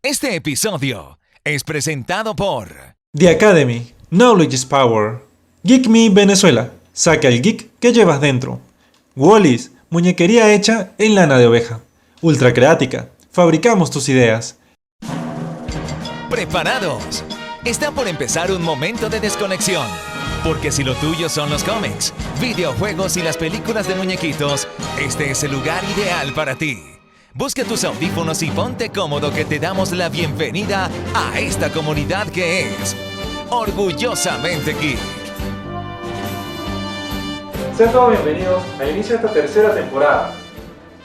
Este episodio es presentado por The Academy, Knowledge is Power. Geek Me Venezuela, saca el geek que llevas dentro. Wallis, muñequería hecha en lana de oveja. Ultra Creática, fabricamos tus ideas. Preparados. Está por empezar un momento de desconexión. Porque si lo tuyo son los cómics, videojuegos y las películas de muñequitos, este es el lugar ideal para ti. Busca tus audífonos y ponte cómodo que te damos la bienvenida a esta comunidad que es Orgullosamente Geek. Sean todos bienvenidos al inicio de esta tercera temporada.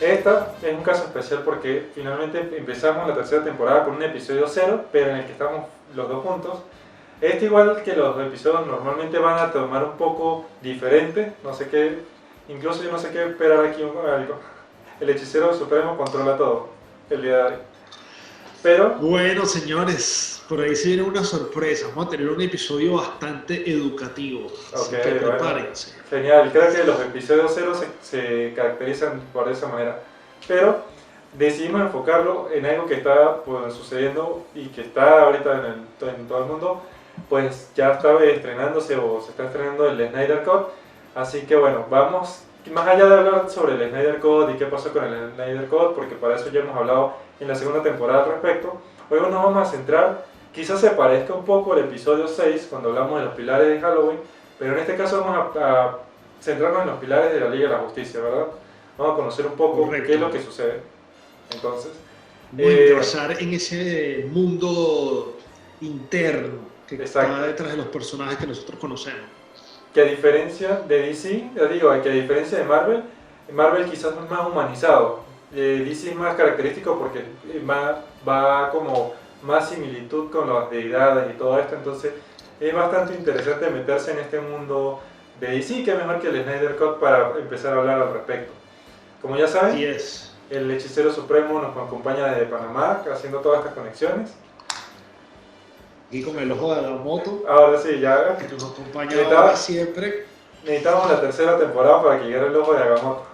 Esta es un caso especial porque finalmente empezamos la tercera temporada con un episodio cero, pero en el que estamos los dos juntos. Este, igual que los episodios, normalmente van a tomar un poco diferente, no sé qué, incluso yo no sé qué esperar aquí algo. El hechicero supremo controla todo el día de hoy. Pero bueno, señores, por ahí se viene una sorpresa. Vamos a tener un episodio bastante educativo. Así que prepárense. Bueno, genial, creo que los episodios cero se caracterizan por esa manera. Pero decidimos enfocarlo en algo que está sucediendo y que está ahorita en todo el mundo. Pues ya está estrenándose o se está estrenando el Snyder Cut. Así que bueno, vamos más allá de hablar sobre el Snyder Cut y qué pasó con el Snyder Cut, porque para eso ya hemos hablado en la segunda temporada al respecto. Hoy nos vamos a centrar, quizás se parezca un poco al episodio 6 cuando hablamos de los pilares de Halloween, pero en este caso vamos a centrarnos en los pilares de la Liga de la Justicia, ¿verdad? Vamos a conocer un poco Correcto. qué es lo que sucede. Entonces, vamos a ingresar en ese mundo interno que está detrás de los personajes que nosotros conocemos. Que a diferencia de DC, ya digo, que a diferencia de Marvel, Marvel quizás es más humanizado. DC es más característico porque va como más similitud con las deidades y todo esto, entonces es bastante interesante meterse en este mundo de DC, que mejor que el Snyder Cut para empezar a hablar al respecto. Como ya saben, el hechicero supremo nos acompaña desde Panamá, haciendo todas estas conexiones. Aquí con el ojo de Agamotto. Ahora sí, ya. Que nos acompaña siempre. Necesitamos la tercera temporada para que llegara el ojo de Agamotto.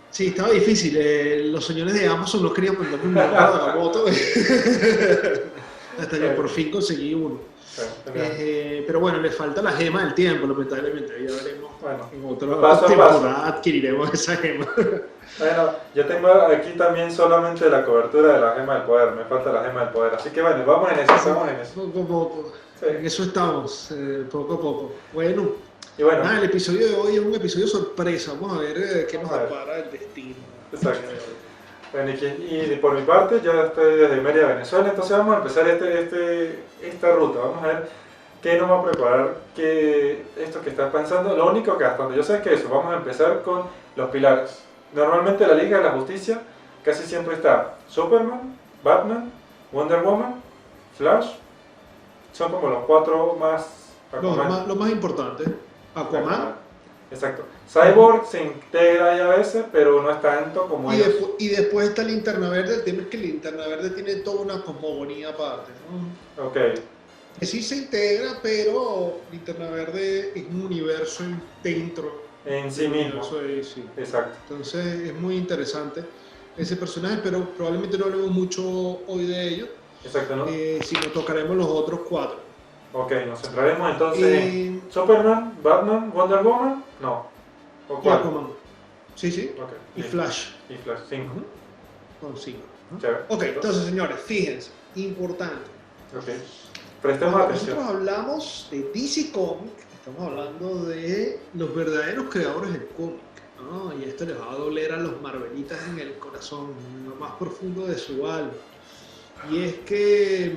Sí, estaba difícil. Los señores de Amazon no querían mandarme un ojo de Agamotto. Hasta que por fin conseguí uno. Pero bueno, le falta la gema del tiempo, lamentablemente. Ya veremos. Bueno, en otra temporada adquiriremos esa gema. Bueno, yo tengo aquí también solamente la cobertura de la gema del poder, me falta la gema del poder, así que bueno, vamos en eso, estamos en eso. Poco a poco, sí. En eso estamos, poco a poco. Bueno, y bueno, el episodio de hoy es un episodio sorpresa, vamos a ver qué nos depara el destino. Exacto. Bueno, y por mi parte, yo estoy desde Mérida, Venezuela, entonces vamos a empezar esta ruta, vamos a ver qué nos va a preparar, esto que estás pensando. Lo único que hasta donde yo sé es que eso, vamos a empezar con los pilares. Normalmente la Liga de la Justicia casi siempre está Superman, Batman, Wonder Woman, Flash. Son como los cuatro más... Lo más importante. Aquaman. Exacto. Cyborg se integra ahí a veces, pero no es tanto como ellos. Y después está Linterna Verde. El tema es que Linterna Verde tiene toda una cosmogonía aparte, ¿no? Ok. Que sí se integra, pero Linterna Verde es un universo dentro en sí mismo. Sí. Exacto. Entonces es muy interesante ese personaje, pero probablemente no hablemos mucho hoy de ello. Exacto, ¿no? Sino tocaremos los otros cuatro. Ok, nos centraremos entonces en Superman, Batman, Wonder Woman, no. ¿O cuál? Aquaman. Sí. Okay. Y Flash. Y Flash, 5. Con 5. Chévere. Ok, entonces señores, fíjense, importante. Ok. Prestemos atención. Nosotros hablamos de DC Comics. Estamos hablando de los verdaderos creadores del cómic, ¿no? Y esto les va a doler a los marvelitas en el corazón, en lo más profundo de su alma. Y es que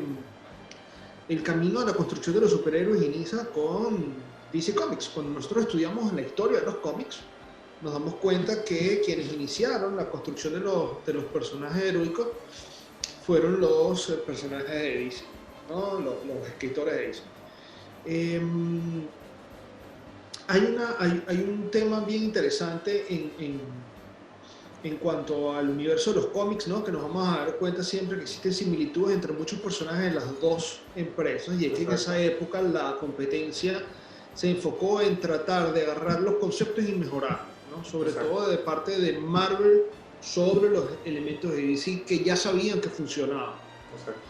el camino a la construcción de los superhéroes inicia con DC Comics. Cuando nosotros estudiamos la historia de los cómics, nos damos cuenta que quienes iniciaron la construcción de los personajes heroicos fueron los personajes de DC, ¿no? Los escritores de DC. Hay un tema bien interesante en cuanto al universo de los cómics, ¿no? Que nos vamos a dar cuenta siempre que existen similitudes entre muchos personajes de las dos empresas, y es que en esa época la competencia se enfocó en tratar de agarrar los conceptos y mejorarlos, ¿no? Sobre todo de parte de Marvel sobre los elementos de DC que ya sabían que funcionaban. Exacto.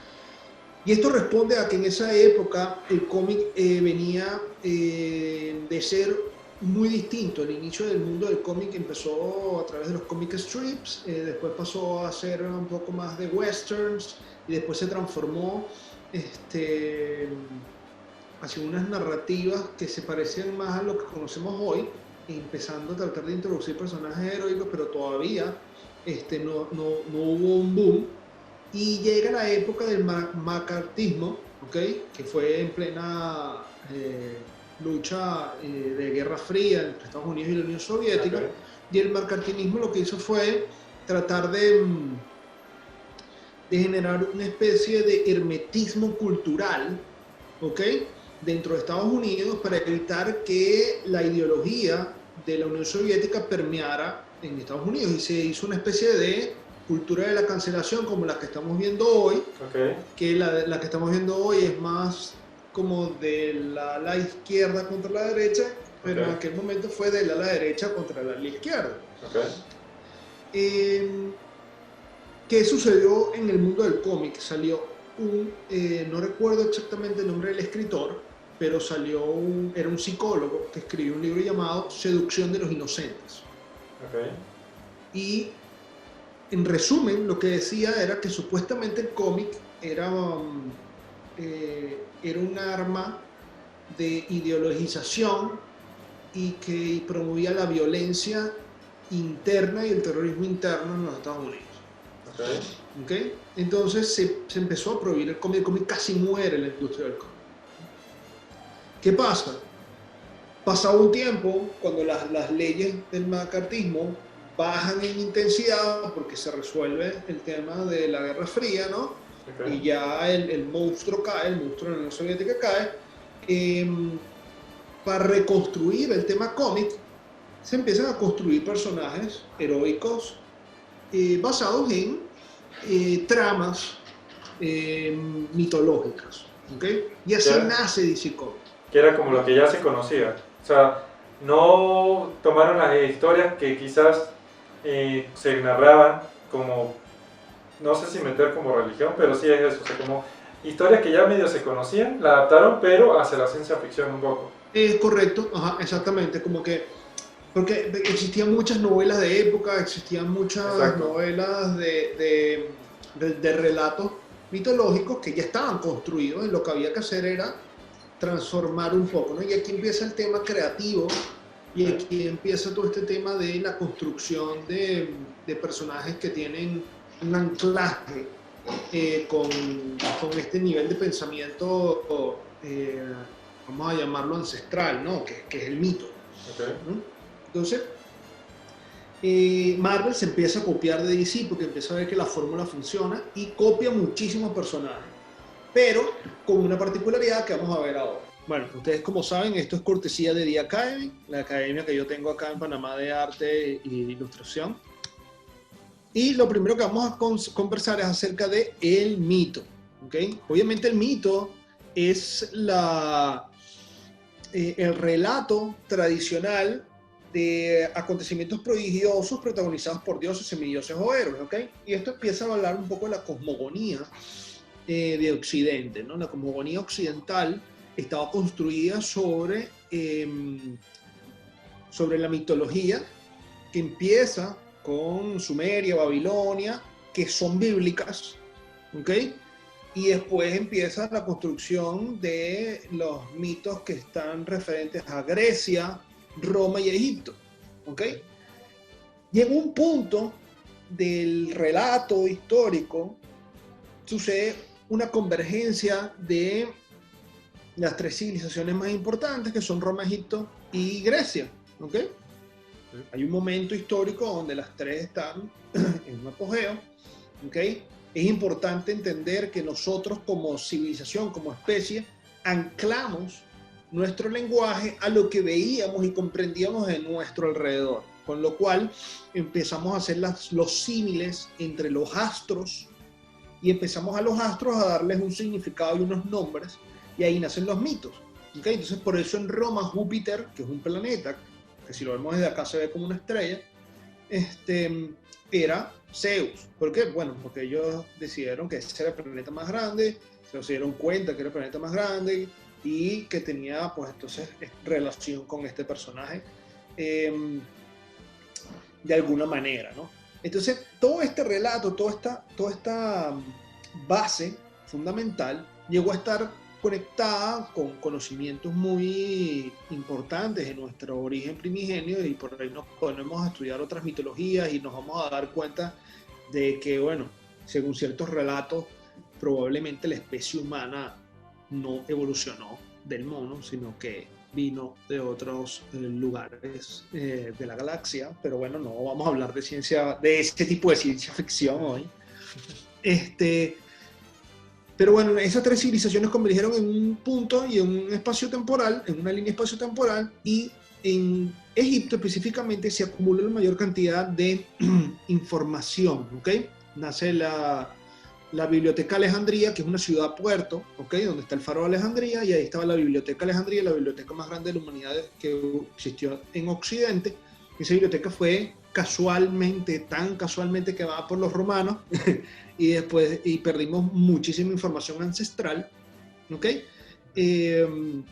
Y esto responde a que en esa época el cómic venía de ser muy distinto. El inicio del mundo del cómic empezó a través de los comic strips, después pasó a ser un poco más de westerns y después se transformó hacia unas narrativas que se parecían más a lo que conocemos hoy, empezando a tratar de introducir personajes heroicos, pero todavía no hubo un boom. Y llega la época del macartismo, ¿okay? Que fue en plena lucha de Guerra Fría entre Estados Unidos y la Unión Soviética. Okay. Y el macartismo lo que hizo fue tratar de generar una especie de hermetismo cultural, ¿okay? Dentro de Estados Unidos para evitar que la ideología de la Unión Soviética permeara en Estados Unidos. Y se hizo una especie de cultura de la cancelación como la que estamos viendo hoy, okay. Que la que estamos viendo hoy es más como de la izquierda contra la derecha, pero okay. En aquel momento fue de la derecha contra la izquierda. Okay. ¿Qué sucedió en el mundo del cómic? Salió no recuerdo exactamente el nombre del escritor, pero era un psicólogo que escribió un libro llamado Seducción de los Inocentes. Okay. Y en resumen, lo que decía era que supuestamente el cómic era un arma de ideologización y que promovía la violencia interna y el terrorismo interno en los Estados Unidos. Okay. ¿Okay? Entonces se empezó a prohibir el cómic casi muere en la industria del cómic. ¿Qué pasa? Pasado un tiempo, cuando las leyes del macartismo bajan en intensidad porque se resuelve el tema de la Guerra Fría, ¿no? Okay. Y ya el monstruo cae, el monstruo de la Unión Soviética cae. Para reconstruir el tema cómic, se empiezan a construir personajes heroicos basados en tramas mitológicas, ¿okay? Y así nace DC Comics. Que era como lo que ya se conocía. O sea, no tomaron las historias que quizás se narraban como, no sé si meter como religión, pero sí es eso, o sea, como historias que ya medio se conocían, la adaptaron, pero hacia la ciencia ficción un poco. Es correcto, ajá, exactamente, como que, porque existían muchas novelas de época, existían muchas Exacto. Novelas de relatos mitológicos que ya estaban construidos, y lo que había que hacer era transformar un poco, ¿no? Y aquí empieza el tema creativo. Y aquí empieza todo este tema de la construcción de personajes que tienen un anclaje con este nivel de pensamiento, vamos a llamarlo ancestral, ¿no? Que es el mito. Okay. ¿No? Entonces, Marvel se empieza a copiar de DC porque empieza a ver que la fórmula funciona y copia muchísimos personajes, pero con una particularidad que vamos a ver ahora. Bueno, ustedes como saben, esto es cortesía de The Academy, la academia que yo tengo acá en Panamá de arte y ilustración. Y lo primero que vamos a conversar es acerca de el mito, ¿okay? Obviamente el mito es el relato tradicional de acontecimientos prodigiosos protagonizados por dioses, semidioses o héroes, ¿okay? Y esto empieza a hablar un poco de la cosmogonía de Occidente, ¿no? La cosmogonía occidental estaba construida sobre la mitología que empieza con Sumeria, Babilonia, que son bíblicas, ¿ok? Y después empieza la construcción de los mitos que están referentes a Grecia, Roma y Egipto, ¿ok? Llega un punto del relato histórico, sucede una convergencia de las tres civilizaciones más importantes, que son Roma, Egipto y Grecia, ¿ok? Sí. Hay un momento histórico donde las tres están en un apogeo, ¿ok? Es importante entender que nosotros como civilización, como especie, anclamos nuestro lenguaje a lo que veíamos y comprendíamos en nuestro alrededor, con lo cual empezamos a hacer los símiles entre los astros y empezamos a los astros a darles un significado y unos nombres, y ahí nacen los mitos, ¿okay? Entonces por eso en Roma Júpiter, que es un planeta, que si lo vemos desde acá se ve como una estrella, era Zeus. ¿Por qué? Bueno, porque ellos decidieron que ese era el planeta más grande, se dieron cuenta que era el planeta más grande y que tenía, pues entonces, relación con este personaje de alguna manera, ¿no? Entonces, todo este relato, toda esta base fundamental llegó a estar conectada con conocimientos muy importantes de nuestro origen primigenio, y por ahí nos ponemos a estudiar otras mitologías y nos vamos a dar cuenta de que, bueno, según ciertos relatos, probablemente la especie humana no evolucionó del mono, sino que vino de otros lugares de la galaxia. Pero bueno, no vamos a hablar de ciencia, de ese tipo de ciencia ficción hoy. Pero bueno, esas tres civilizaciones convergieron en un punto y en un espacio temporal, en una línea espacio-temporal, y en Egipto específicamente se acumula la mayor cantidad de información, ¿ok? Nace la Biblioteca Alejandría, que es una ciudad-puerto, ¿ok? Donde está el Faro de Alejandría, y ahí estaba la Biblioteca Alejandría, la biblioteca más grande de la humanidad que existió en Occidente. Esa biblioteca fue tan casualmente quemada por los romanos, y perdimos muchísima información ancestral, ¿ok? Y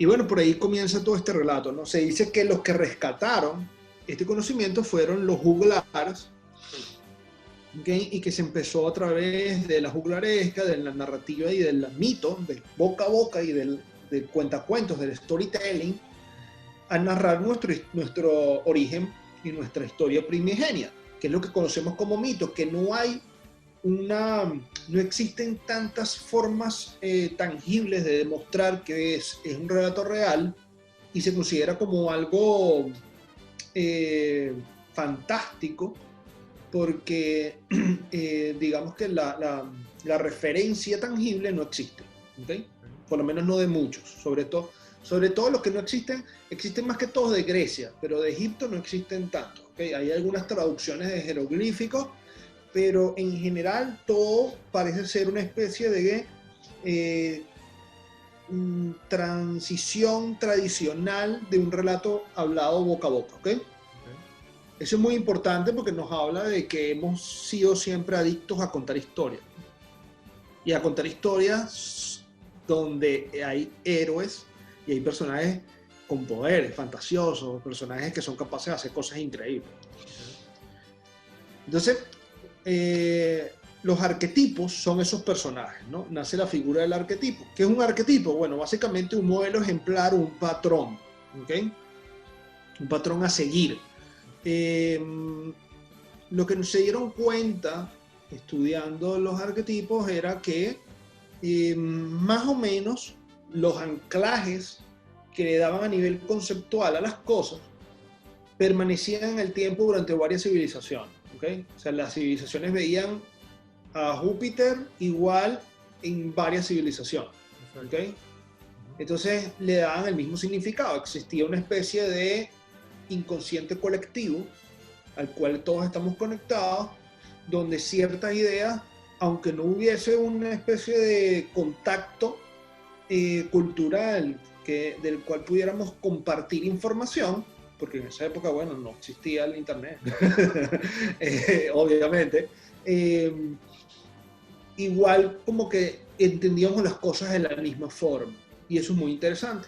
bueno, por ahí comienza todo este relato, ¿no? Se dice que los que rescataron este conocimiento fueron los juglares, ¿okay? Y que se empezó a través de la juglaresca, de la narrativa y del mito, del boca a boca y del cuentacuentos, del storytelling, a narrar nuestro origen y nuestra historia primigenia, que es lo que conocemos como mito, que no existen tantas formas tangibles de demostrar que es un relato real, y se considera como algo fantástico, porque digamos que la referencia tangible no existe, ¿okay? Por lo menos no de muchos, sobre todo los que no existen más que todos de Grecia, pero de Egipto no existen tantos, ¿okay? Hay algunas traducciones de jeroglíficos, pero en general todo parece ser una especie de transición tradicional de un relato hablado boca a boca, ¿ok? Eso es muy importante porque nos habla de que hemos sido siempre adictos a contar historias. Y a contar historias donde hay héroes y hay personajes con poderes fantasiosos, personajes que son capaces de hacer cosas increíbles. Entonces, los arquetipos son esos personajes, ¿no? Nace la figura del arquetipo. ¿Qué es un arquetipo? Bueno, básicamente un modelo ejemplar, un patrón, ¿ok? Un patrón a seguir. Lo que se dieron cuenta estudiando los arquetipos era que más o menos los anclajes que le daban a nivel conceptual a las cosas permanecían en el tiempo durante varias civilizaciones, ¿okay? O sea, las civilizaciones veían a Júpiter igual en varias civilizaciones, ¿okay? Entonces le daban el mismo significado. Existía una especie de inconsciente colectivo al cual todos estamos conectados, donde ciertas ideas, aunque no hubiese una especie de contacto cultural del cual pudiéramos compartir información, porque en esa época, bueno, no existía el internet, obviamente, igual como que entendíamos las cosas de la misma forma, y eso es muy interesante.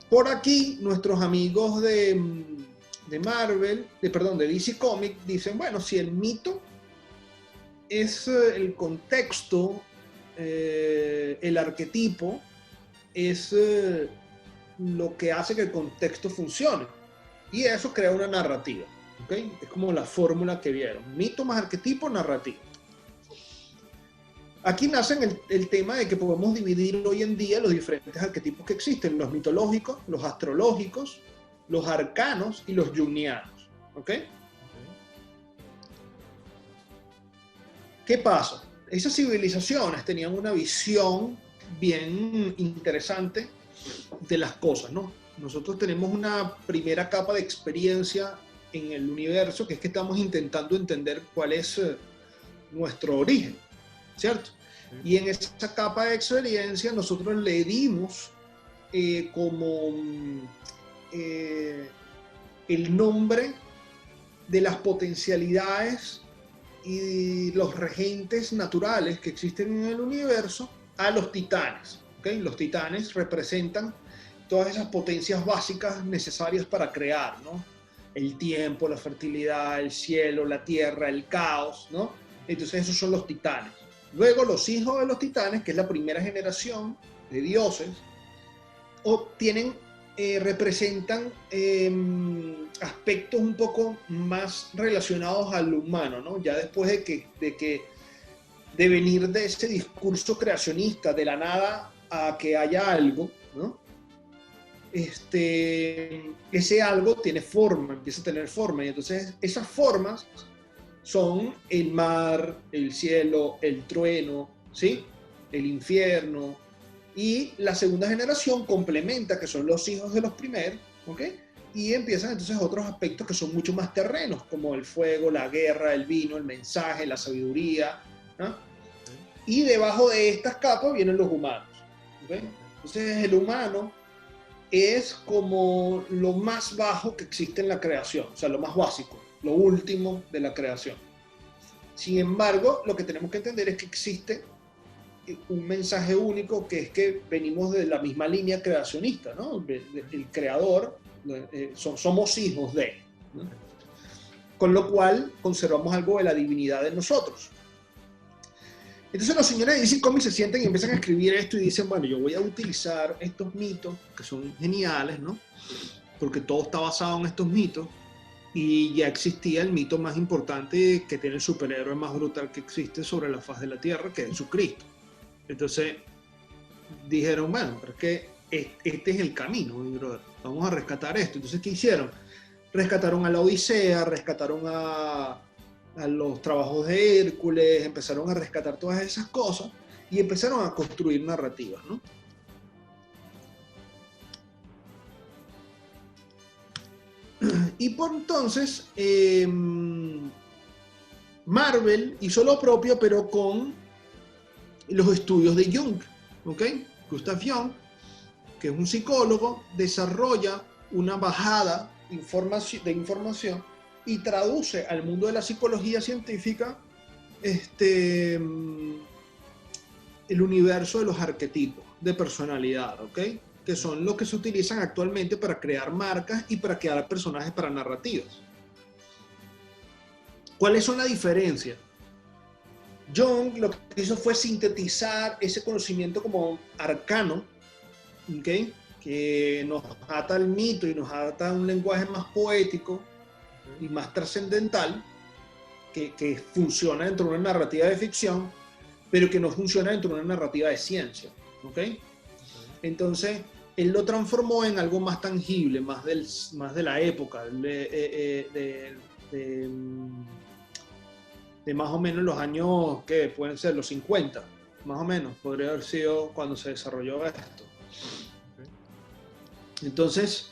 Por aquí, nuestros amigos de Marvel, de DC Comics, dicen, bueno, si el mito es el contexto, el arquetipo es lo que hace que el contexto funcione, y eso crea una narrativa, ¿okay? Es como la fórmula que vieron: mito más arquetipo, narrativa. Aquí nace el tema de que podemos dividir hoy en día los diferentes arquetipos que existen: los mitológicos, los astrológicos, los arcanos y los jungianos, ¿ok? ¿Qué pasa? Esas civilizaciones tenían una visión bien interesante de las cosas, ¿no? Nosotros tenemos una primera capa de experiencia en el universo, que es que estamos intentando entender cuál es nuestro origen, ¿cierto? Y en esa capa de experiencia nosotros le dimos como el nombre de las potencialidades y los regentes naturales que existen en el universo a los titanes. ¿Okay? Los titanes representan todas esas potencias básicas necesarias para crear, ¿no? El tiempo, la fertilidad, el cielo, la tierra, el caos, ¿no? Entonces esos son los titanes. Luego los hijos de los titanes, que es la primera generación de dioses, representan aspectos un poco más relacionados al humano, ¿no? Ya después de venir de ese discurso creacionista, de la nada a que haya algo, ¿no? Ese algo tiene forma, empieza a tener forma, y entonces esas formas son el mar, el cielo, el trueno, ¿sí? El infierno. Y la segunda generación complementa, que son los hijos de los primeros, ¿ok? Y empiezan entonces otros aspectos que son mucho más terrenos, como el fuego, la guerra, el vino, el mensaje, la sabiduría, ¿no? Y debajo de estas capas vienen los humanos, ¿ok? Entonces el humano es como lo más bajo que existe en la creación, o sea, lo más básico, lo último de la creación. Sin embargo, lo que tenemos que entender es que existe un mensaje único, que es que venimos de la misma línea creacionista, ¿no? El creador, somos hijos de, ¿no? Con lo cual conservamos algo de la divinidad de nosotros. Entonces los señores de DC Comics se sienten y empiezan a escribir esto y dicen, bueno, yo voy a utilizar estos mitos que son geniales, ¿no? Porque todo está basado en estos mitos, y ya existía el mito más importante que tiene el superhéroe más brutal que existe sobre la faz de la Tierra, que es Jesucristo. Entonces dijeron, bueno, pero es que este es el camino, brother. Vamos a rescatar esto. Entonces, ¿qué hicieron? Rescataron a la Odisea, rescataron a los trabajos de Hércules, empezaron a rescatar todas esas cosas y empezaron a construir narrativas, ¿no? Y por entonces Marvel hizo lo propio, pero con los estudios de Jung, ¿ok? Gustav Jung, que es un psicólogo, desarrolla una bajada de información y traduce al mundo de la psicología científica el universo de los arquetipos de personalidad, ¿ok? Que son los que se utilizan actualmente para crear marcas y para crear personajes para narrativas. ¿Cuáles son las diferencias? Jung lo que hizo fue sintetizar ese conocimiento como arcano, ¿okay? Que nos ata al mito y nos ata a un lenguaje más poético y más trascendental, que funciona dentro de una narrativa de ficción, pero que no funciona dentro de una narrativa de ciencia, ¿okay? Entonces él lo transformó en algo más tangible, más de la época, de más o menos los años que pueden ser los 50, más o menos, podría haber sido cuando se desarrolló esto. Entonces,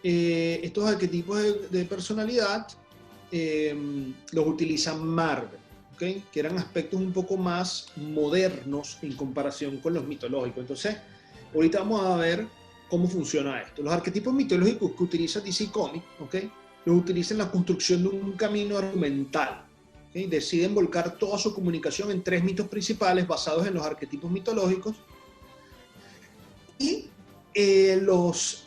estos arquetipos de personalidad los utiliza Marvel, ¿okay? Que eran aspectos un poco más modernos en comparación con los mitológicos. Entonces, ahorita vamos a ver cómo funciona esto. Los arquetipos mitológicos que utiliza DC Comics, ¿okay? Los utiliza en la construcción de un camino argumental. ¿Okay? Deciden volcar toda su comunicación en 3 mitos principales basados en los arquetipos mitológicos, y los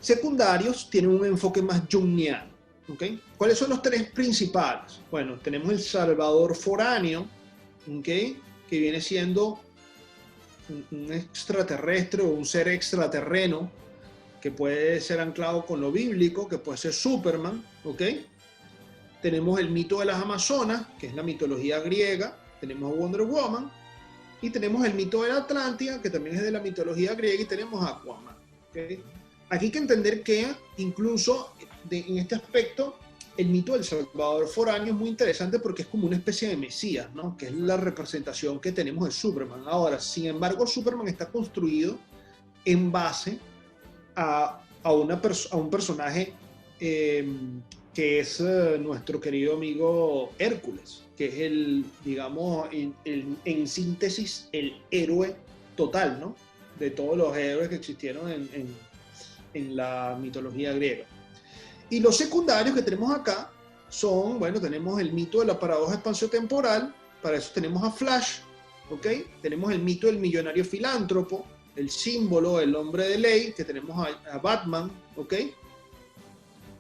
secundarios tienen un enfoque más jungiano. ¿Okay? ¿Cuáles son los 3 principales? Bueno, tenemos el Salvador foráneo, ¿okay? Que viene siendo un extraterrestre o un ser extraterreno que puede ser anclado con lo bíblico, que puede ser Superman, ¿ok? Tenemos el mito de las Amazonas, que es la mitología griega, tenemos a Wonder Woman, y tenemos el mito de la Atlántida, que también es de la mitología griega, y tenemos a Aquaman, ¿okay? Aquí hay que entender que incluso en este aspecto el mito del Salvador foráneo es muy interesante porque es como una especie de Mesías, ¿no? Que es la representación que tenemos de Superman. Ahora, sin embargo, Superman está construido en base a un personaje que es nuestro querido amigo Hércules, que es digamos, en síntesis, el héroe total, ¿no? De todos los héroes que existieron en la mitología griega. Y los secundarios que tenemos acá son, bueno, tenemos el mito de la paradoja espaciotemporal, para eso tenemos a Flash, ¿ok? Tenemos el mito del millonario filántropo, el símbolo, el hombre de ley, que tenemos a Batman, ¿ok?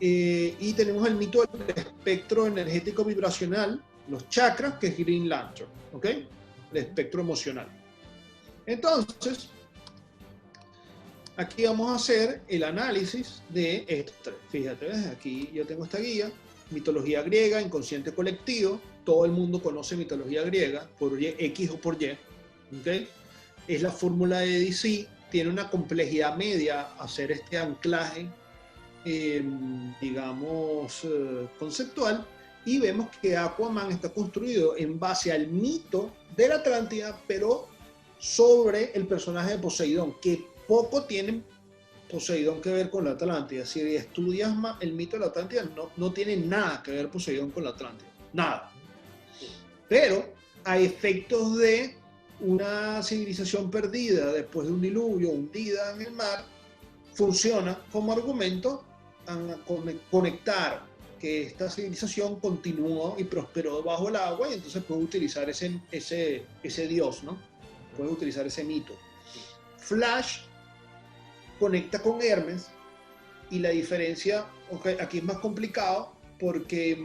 Y tenemos el mito del espectro energético vibracional, los chakras, que es Green Lantern, ¿ok? El espectro emocional. Entonces, aquí vamos a hacer el análisis de estos tres. Fíjate, ¿ves? Aquí yo tengo esta guía, mitología griega, inconsciente colectivo. Todo el mundo conoce mitología griega, por Y, X o por Y, ¿ok? Es la fórmula de DC, tiene una complejidad media hacer este anclaje, digamos, conceptual, y vemos que Aquaman está construido en base al mito de la Atlántida, pero sobre el personaje de Poseidón, que poco tiene Poseidón que ver con la Atlántida. Si estudias más el mito de la Atlántida, no tiene nada que ver Poseidón con la Atlántida, nada. Pero a efectos de una civilización perdida después de un diluvio, hundida en el mar, funciona como argumento a conectar que esta civilización continuó y prosperó bajo el agua, y entonces puede utilizar ese dios, ¿no? Puede utilizar ese mito. Flash conecta con Hermes, y la diferencia, okay, aquí es más complicado porque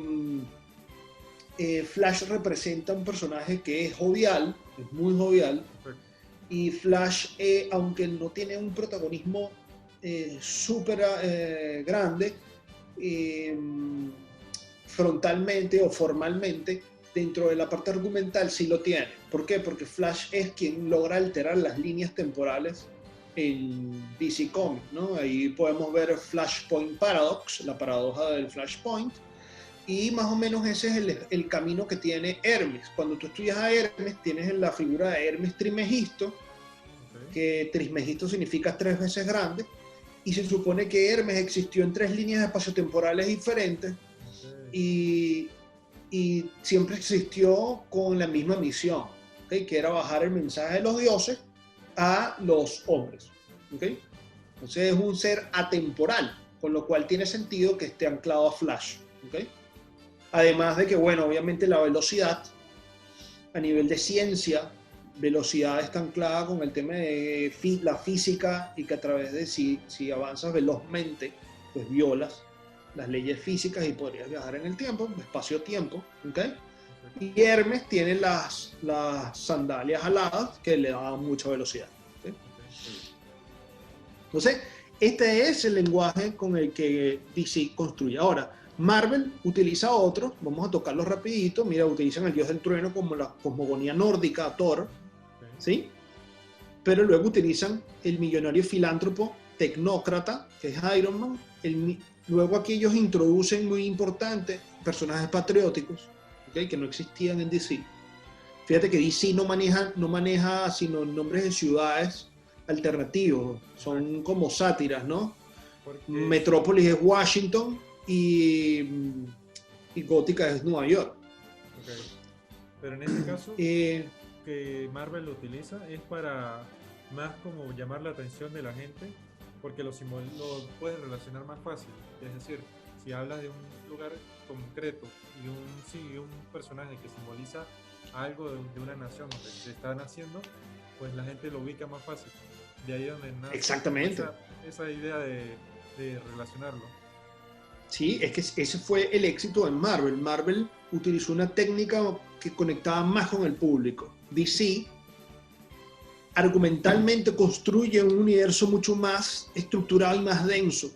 Flash representa un personaje que es jovial, es muy jovial, y Flash, aunque no tiene un protagonismo súper grande, frontalmente o formalmente, dentro de la parte argumental sí lo tiene. ¿Por qué? Porque Flash es quien logra alterar las líneas temporales en DC Comics, ¿no? Ahí podemos ver Flashpoint Paradox, la paradoja del Flashpoint, y más o menos ese es el camino que tiene Hermes. Cuando tú estudias a Hermes, tienes la figura de Hermes Trismegisto, que Trismegisto significa 3 veces grande, y se supone que Hermes existió en 3 líneas espaciotemporales diferentes, y siempre existió con la misma misión, ¿okay? Que era bajar el mensaje de los dioses a los hombres, ¿okay? Entonces es un ser atemporal, con lo cual tiene sentido que esté anclado a Flash, ¿okay? Además de que, bueno, obviamente la velocidad, a nivel de ciencia, velocidad está anclada con el tema de la física, y que a través de si avanzas velozmente, pues violas las leyes físicas y podrías viajar en el tiempo, espacio-tiempo, ¿okay? Y Hermes tiene las sandalias aladas que le daban mucha velocidad, ¿okay? Entonces, este es el lenguaje con el que DC construye. Ahora, Marvel utiliza otros, vamos a tocarlos rapidito. Mira, utilizan el dios del trueno como la cosmogonía nórdica, Thor, ¿sí? Pero luego utilizan el millonario filántropo tecnócrata, que es Iron Man. Luego aquí ellos introducen, muy importante, personajes patrióticos, ¿okay? Que no existían en DC. Fíjate que DC no maneja sino nombres de ciudades alternativos, son como sátiras, ¿no? Porque Metrópolis es Washington y Gótica es Nueva York. Okay. Pero en este caso, que Marvel lo utiliza es para más como llamar la atención de la gente, porque lo puedes relacionar más fácil. Es decir, si hablas de un lugar concreto y un personaje que simboliza algo de una nación que se está naciendo, pues la gente lo ubica más fácil. De ahí donde nace exactamente esa idea de relacionarlo. Sí, es que ese fue el éxito de Marvel. Marvel utilizó una técnica que conectaba más con el público. DC argumentalmente construye un universo mucho más estructurado y más denso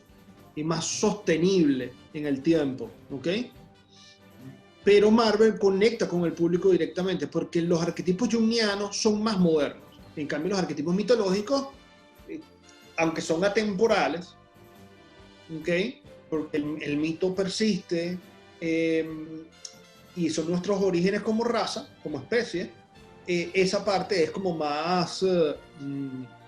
y más sostenible en el tiempo, ¿ok? Pero Marvel conecta con el público directamente porque los arquetipos jungianos son más modernos. En cambio, los arquetipos mitológicos, aunque son atemporales, ¿ok? Porque el mito persiste, y son nuestros orígenes como raza, como especie, esa parte es como más, o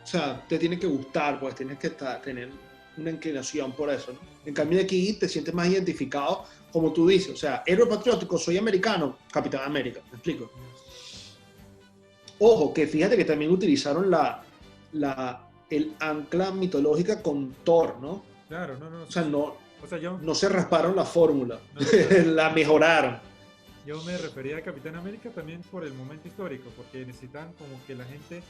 sea, te tiene que gustar, pues tienes que tener una inclinación por eso, ¿no? En cambio de aquí te sientes más identificado, como tú dices, o sea, héroe patriótico, soy americano, Capitán América, ¿me explico? Ojo, que fíjate que también utilizaron el ancla mitológica con Thor, ¿no? Claro, no. O sea, O sea, yo, No se rasparon la fórmula, no, no, la mejoraron. yo me refería a Capitán América también por el momento histórico, porque necesitaban como que la gente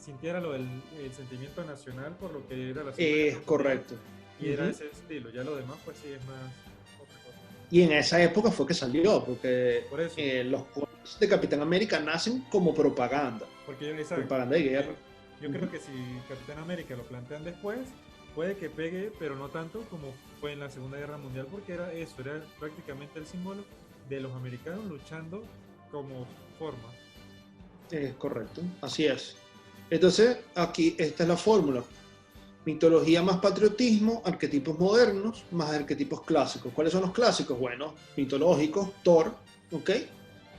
sintiera el sentimiento nacional por lo que era la Segunda Es Guerra Mundial, correcto. y era Ujú. ese estilo. Ya lo demás, pues sí, es más otra cosa. Y en esa época fue que salió, porque Por eso, los cómics de Capitán América nacen como propaganda, porque exacto, propaganda de guerra. yo Ujú. creo que si Capitán América lo plantean después, puede que pegue, pero no tanto como fue en la Segunda Guerra Mundial, porque era eso, era prácticamente el símbolo de los americanos luchando como forma. Es correcto, así es. Entonces, aquí esta es la fórmula. Mitología más patriotismo, arquetipos modernos más arquetipos clásicos. ¿Cuáles son los clásicos? Bueno, mitológicos, Thor, ¿ok?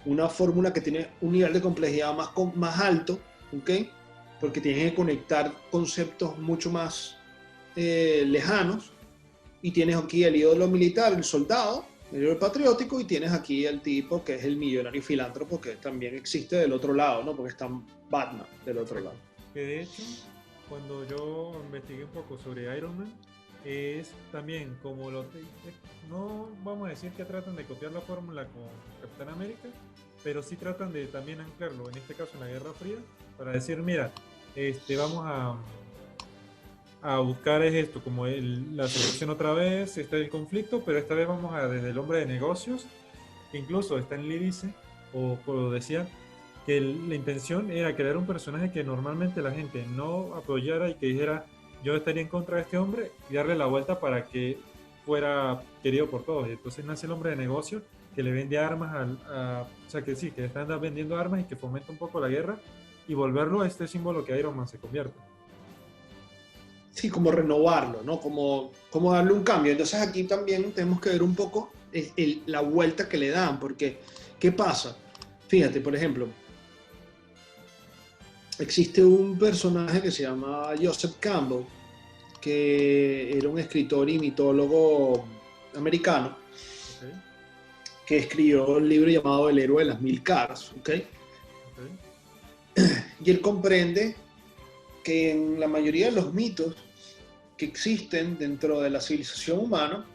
Una fórmula que tiene un nivel de complejidad más alto, ¿ok? Porque tienes que conectar conceptos mucho más lejanos. Y tienes aquí el ídolo militar, el soldado, el héroe patriótico, y tienes aquí el tipo que es el millonario filántropo, que también existe del otro lado, ¿no? Porque está Batman del otro lado. Que de hecho, cuando yo investigué un poco sobre Iron Man, es también como no vamos a decir que tratan de copiar la fórmula con Capitán América, pero sí tratan de también anclarlo, en este caso en la Guerra Fría, para decir, mira, vamos a buscar es esto, como la selección otra vez, está el conflicto, pero esta vez vamos a desde el hombre de negocios, que incluso Stan Lee dice, o decía, que la intención era crear un personaje que normalmente la gente no apoyara y que dijera, yo estaría en contra de este hombre, y darle la vuelta para que fuera querido por todos. Y entonces nace el hombre de negocios que le vende armas o sea que sí, que está vendiendo armas y que fomenta un poco la guerra y volverlo a este símbolo que Iron Man se convierte. Sí, como renovarlo, ¿no? Como darle un cambio. Entonces aquí también tenemos que ver un poco la vuelta que le dan, porque ¿qué pasa? Fíjate, por ejemplo, existe un personaje que se llama Joseph Campbell, que era un escritor y mitólogo americano, ¿Okay? que escribió un libro llamado El héroe de las mil caras, ¿ok? ¿Okay? Y él comprende que en la mayoría de los mitos que existen dentro de la civilización humana,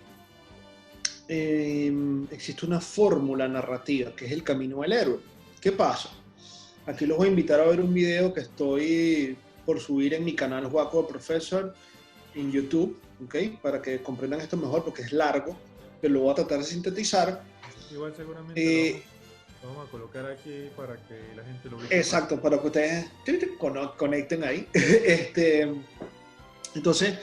existe una fórmula narrativa, que es el camino del héroe. ¿Qué pasa? Aquí los voy a invitar a ver un video que estoy por subir en mi canal Juaco Professor en YouTube, ¿ok? Para que comprendan esto mejor, porque es largo, pero lo voy a tratar de sintetizar. Igual seguramente lo vamos a colocar aquí para que la gente lo vea. Exacto, para que ustedes conecten ahí. Entonces,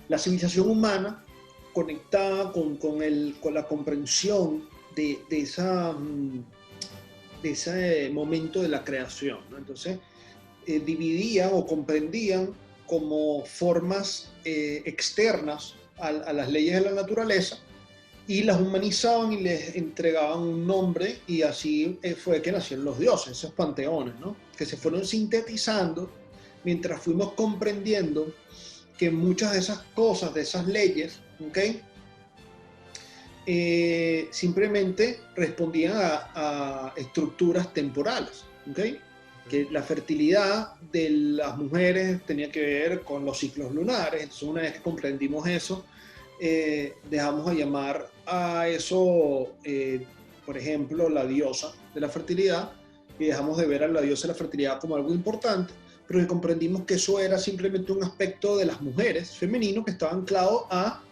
la civilización humana conectada con la comprensión de ese momento de la creación, ¿no? Entonces, dividían o comprendían como formas externas a las leyes de la naturaleza y las humanizaban y les entregaban un nombre, y así fue que nacieron los dioses, esos panteones, ¿no? Que se fueron sintetizando mientras fuimos comprendiendo que muchas de esas cosas, de esas leyes, ¿ok? Simplemente respondían a estructuras temporales, ¿ok? Que la fertilidad de las mujeres tenía que ver con los ciclos lunares. Entonces, una vez que comprendimos eso, dejamos de llamar a eso, por ejemplo, la diosa de la fertilidad, y dejamos de ver a la diosa de la fertilidad como algo importante, pero que comprendimos que eso era simplemente un aspecto de las mujeres femenino que estaba anclado a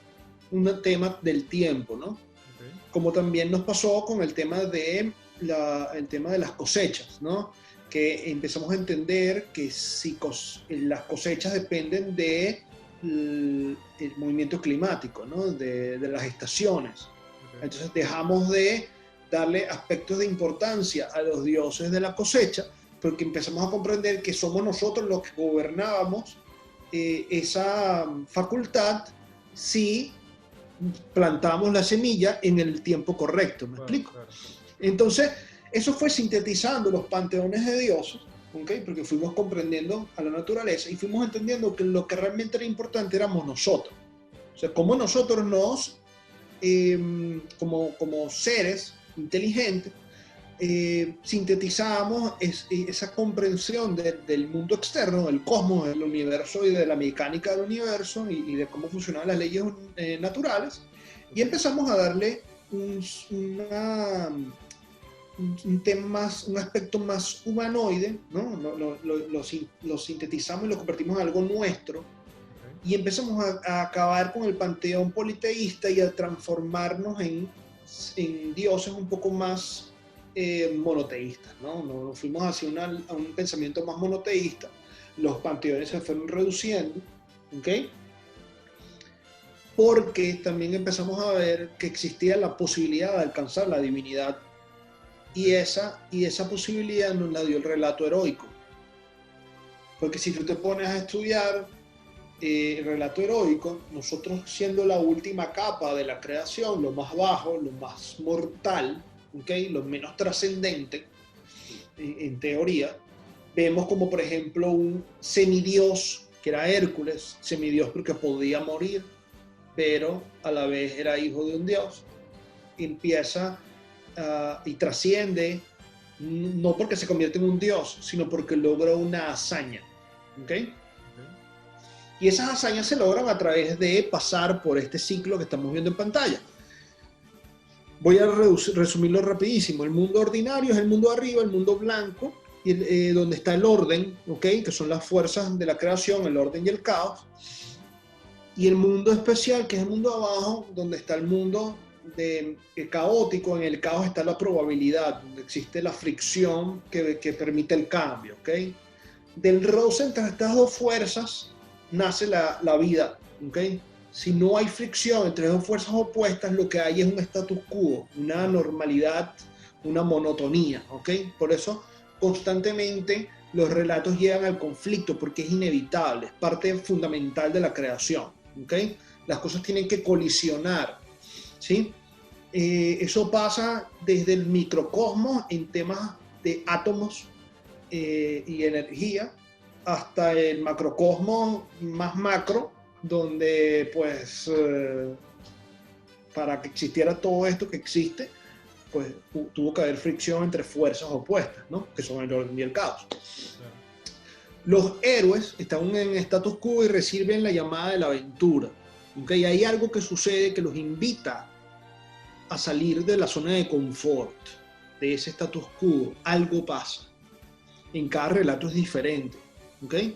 un tema del tiempo, ¿no? Okay. Como también nos pasó con el tema de las cosechas, ¿no? Que empezamos a entender que si las cosechas dependen de el movimiento climático, ¿no? De las estaciones. Okay. Entonces dejamos de darle aspectos de importancia a los dioses de la cosecha, porque empezamos a comprender que somos nosotros los que gobernábamos esa facultad si plantamos la semilla en el tiempo correcto, ¿me explico? Claro. Entonces, eso fue sintetizando los panteones de dioses, ¿okay? Porque fuimos comprendiendo a la naturaleza y fuimos entendiendo que lo que realmente era importante éramos nosotros. O sea, cómo nosotros como seres inteligentes, sintetizamos esa comprensión del mundo externo, del cosmos, del universo y de la mecánica del universo y de cómo funcionan las leyes naturales, y empezamos a darle un tema más, un aspecto más humanoide, ¿no? Lo sintetizamos y lo convertimos en algo nuestro, y empezamos a acabar con el panteón politeísta y a transformarnos en dioses un poco más monoteístas, ¿no? Nos fuimos hacia a un pensamiento más monoteísta, los panteones se fueron reduciendo, ¿ok? Porque también empezamos a ver que existía la posibilidad de alcanzar la divinidad, y esa posibilidad nos la dio el relato heroico. Porque si tú te pones a estudiar el relato heroico, nosotros siendo la última capa de la creación, lo más bajo, lo más mortal, ¿okay? Lo menos trascendente, en teoría, vemos como por ejemplo un semidios, que era Hércules, semidios porque podía morir, pero a la vez era hijo de un dios, empieza y trasciende, no porque se convierte en un dios, sino porque logra una hazaña, ¿okay? Y esas hazañas se logran a través de pasar por este ciclo que estamos viendo en pantalla. Voy a resumirlo rapidísimo. El mundo ordinario es el mundo de arriba, el mundo blanco, y donde está el orden, ¿okay? Que son las fuerzas de la creación, el orden y el caos. Y el mundo especial, que es el mundo de abajo, donde está el mundo caótico. En el caos está la probabilidad, donde existe la fricción que permite el cambio, ¿okay? Del roce entre estas dos fuerzas nace la vida, ¿okay? Si no hay fricción entre dos fuerzas opuestas, lo que hay es un status quo, una normalidad, una monotonía, ¿ok? Por eso constantemente los relatos llegan al conflicto, porque es inevitable, es parte fundamental de la creación, ¿ok? Las cosas tienen que colisionar, ¿sí? Eso pasa desde el microcosmos en temas de átomos y energía, hasta el macrocosmos más macro, donde pues para que existiera todo esto que existe, pues tuvo que haber fricción entre fuerzas opuestas, ¿no? Que son el orden y el caos. Claro. Los héroes están en status quo y reciben la llamada de la aventura, ¿okay? Hay algo que sucede que los invita a salir de la zona de confort, de ese status quo. Algo pasa. En cada relato es diferente, ¿ok? Claro.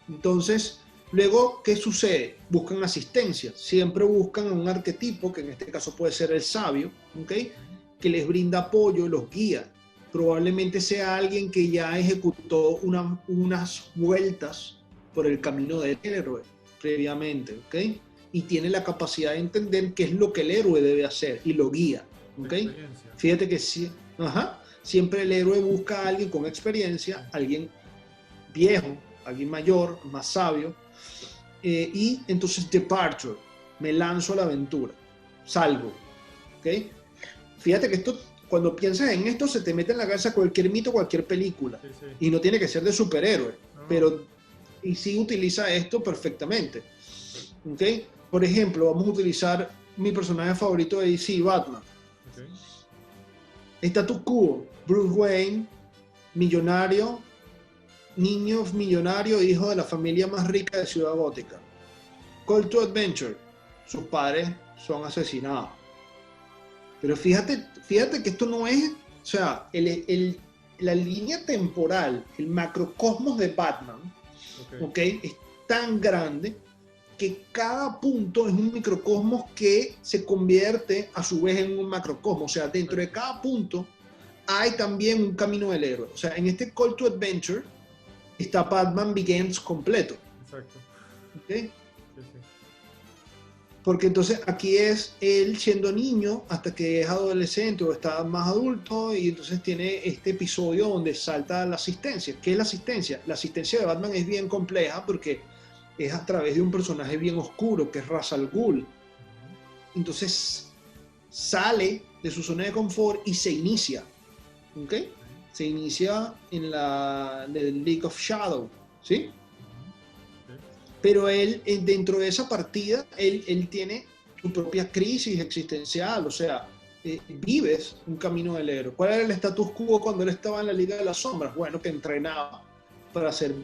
Entonces, luego, ¿qué sucede? Buscan asistencia. Siempre buscan un arquetipo, que en este caso puede ser el sabio, ¿okay? Que les brinda apoyo, los guía. Probablemente sea alguien que ya ejecutó unas vueltas por el camino del héroe previamente, ¿okay? Y tiene la capacidad de entender qué es lo que el héroe debe hacer y lo guía, ¿okay? Fíjate que sí, siempre el héroe busca a alguien con experiencia, alguien viejo, alguien mayor, más sabio. Y entonces departure, me lanzo a la aventura, salgo, ¿ok? Fíjate que esto, cuando piensas en esto, se te mete en la cabeza cualquier mito, cualquier película, sí, sí. Y no tiene que ser de superhéroe, pero y sí utiliza esto perfectamente, ¿ok? Por ejemplo, vamos a utilizar mi personaje favorito de DC, Batman. Okay. Status quo, Bruce Wayne, millonario, niño millonario, hijo de la familia más rica de Ciudad Gótica. Call to Adventure, sus padres son asesinados. Pero fíjate que esto no es, o sea, la línea temporal, el macrocosmos de Batman, okay, es tan grande que cada punto es un microcosmos que se convierte a su vez en un macrocosmos. O sea, dentro de cada punto hay también un camino del héroe. O sea, en este Call to Adventure está Batman Begins completo. Exacto. ¿Okay? Sí, sí. Porque entonces aquí es él siendo niño hasta que es adolescente o está más adulto, y entonces tiene este episodio donde salta la asistencia. ¿Qué es la asistencia? La asistencia de Batman es bien compleja porque es a través de un personaje bien oscuro que es Ra's al Ghul. Entonces sale de su zona de confort y se inicia. ¿Ok? Se inicia en la League of Shadow, ¿sí? Pero él, dentro de esa partida, él tiene su propia crisis existencial, o sea, vives un camino del héroe. ¿Cuál era el status quo cuando él estaba en la Liga de las Sombras? Bueno, que entrenaba para ser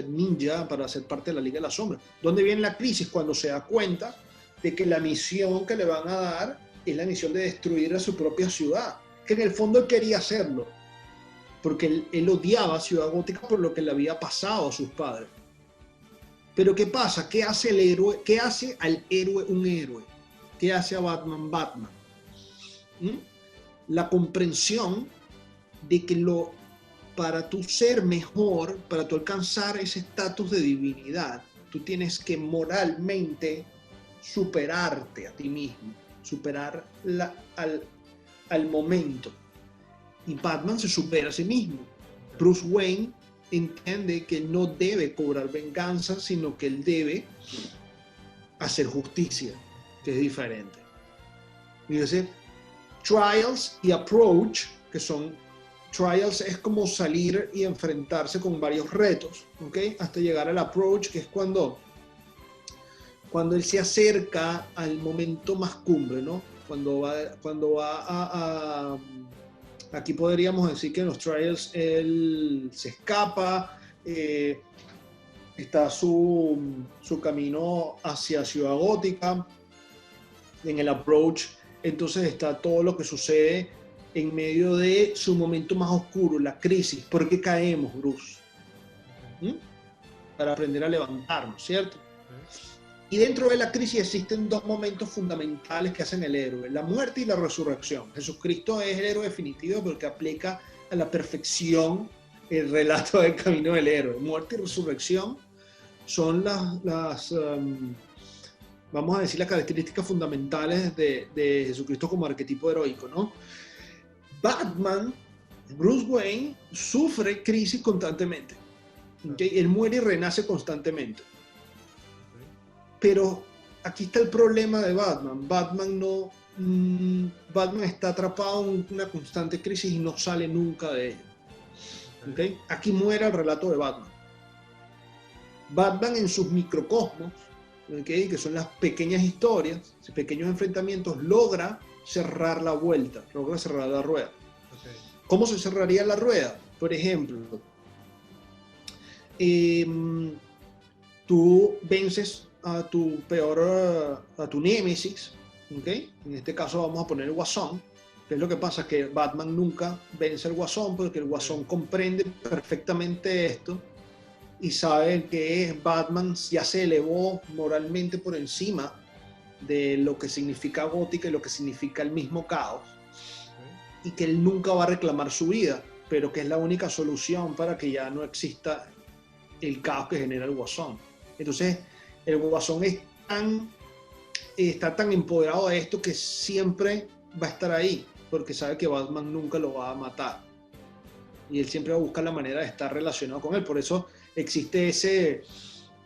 ninja, para ser parte de la Liga de las Sombras. ¿Dónde viene la crisis? Cuando se da cuenta de que la misión que le van a dar es la misión de destruir a su propia ciudad, que en el fondo él quería hacerlo, porque él odiaba a Ciudad Gótica por lo que le había pasado a sus padres. Pero ¿qué pasa? ¿Qué hace el héroe? ¿Qué hace al héroe un héroe? ¿Qué hace a Batman Batman? La comprensión de que para tú ser mejor, para tú alcanzar ese estatus de divinidad, tú tienes que moralmente superarte a ti mismo, superar al momento. Y Batman se supera a sí mismo. Bruce Wayne entiende que no debe cobrar venganza, sino que él debe hacer justicia, que es diferente. Y dice, Trials y Approach, que son, Trials es como salir y enfrentarse con varios retos, ¿ok? Hasta llegar al Approach, que es cuando él se acerca al momento más cumbre, ¿no? Cuando va a aquí podríamos decir que en los Trials él se escapa, está su camino hacia Ciudad Gótica. En el Approach, entonces está todo lo que sucede en medio de su momento más oscuro, la crisis. ¿Por qué caemos, Bruce? Para aprender a levantarnos, ¿cierto? Y dentro de la crisis existen dos momentos fundamentales que hacen el héroe, la muerte y la resurrección. Jesucristo es el héroe definitivo porque aplica a la perfección el relato del camino del héroe. Muerte y resurrección son vamos a decir, las características fundamentales de Jesucristo como arquetipo heroico, ¿no? Batman, Bruce Wayne, sufre crisis constantemente. ¿Okay? Él muere y renace constantemente. Pero aquí está el problema de Batman. Batman está atrapado en una constante crisis y no sale nunca de ella. ¿Okay? Aquí muere el relato de Batman. Batman en sus microcosmos, ¿okay? Que son las pequeñas historias, esos pequeños enfrentamientos, logra cerrar la vuelta, logra cerrar la rueda. Okay. ¿Cómo se cerraría la rueda? Por ejemplo, tú vences a tu némesis, ¿okay? En este caso vamos a poner el Guasón. ¿Qué es lo que pasa? Que Batman nunca vence al Guasón porque el Guasón comprende perfectamente esto y sabe que Batman ya se elevó moralmente por encima de lo que significa Gótica y lo que significa el mismo caos, y que él nunca va a reclamar su vida, pero que es la única solución para que ya no exista el caos que genera el Guasón. Entonces el Guasón está tan empoderado de esto que siempre va a estar ahí, porque sabe que Batman nunca lo va a matar. Y él siempre va a buscar la manera de estar relacionado con él. Por eso existe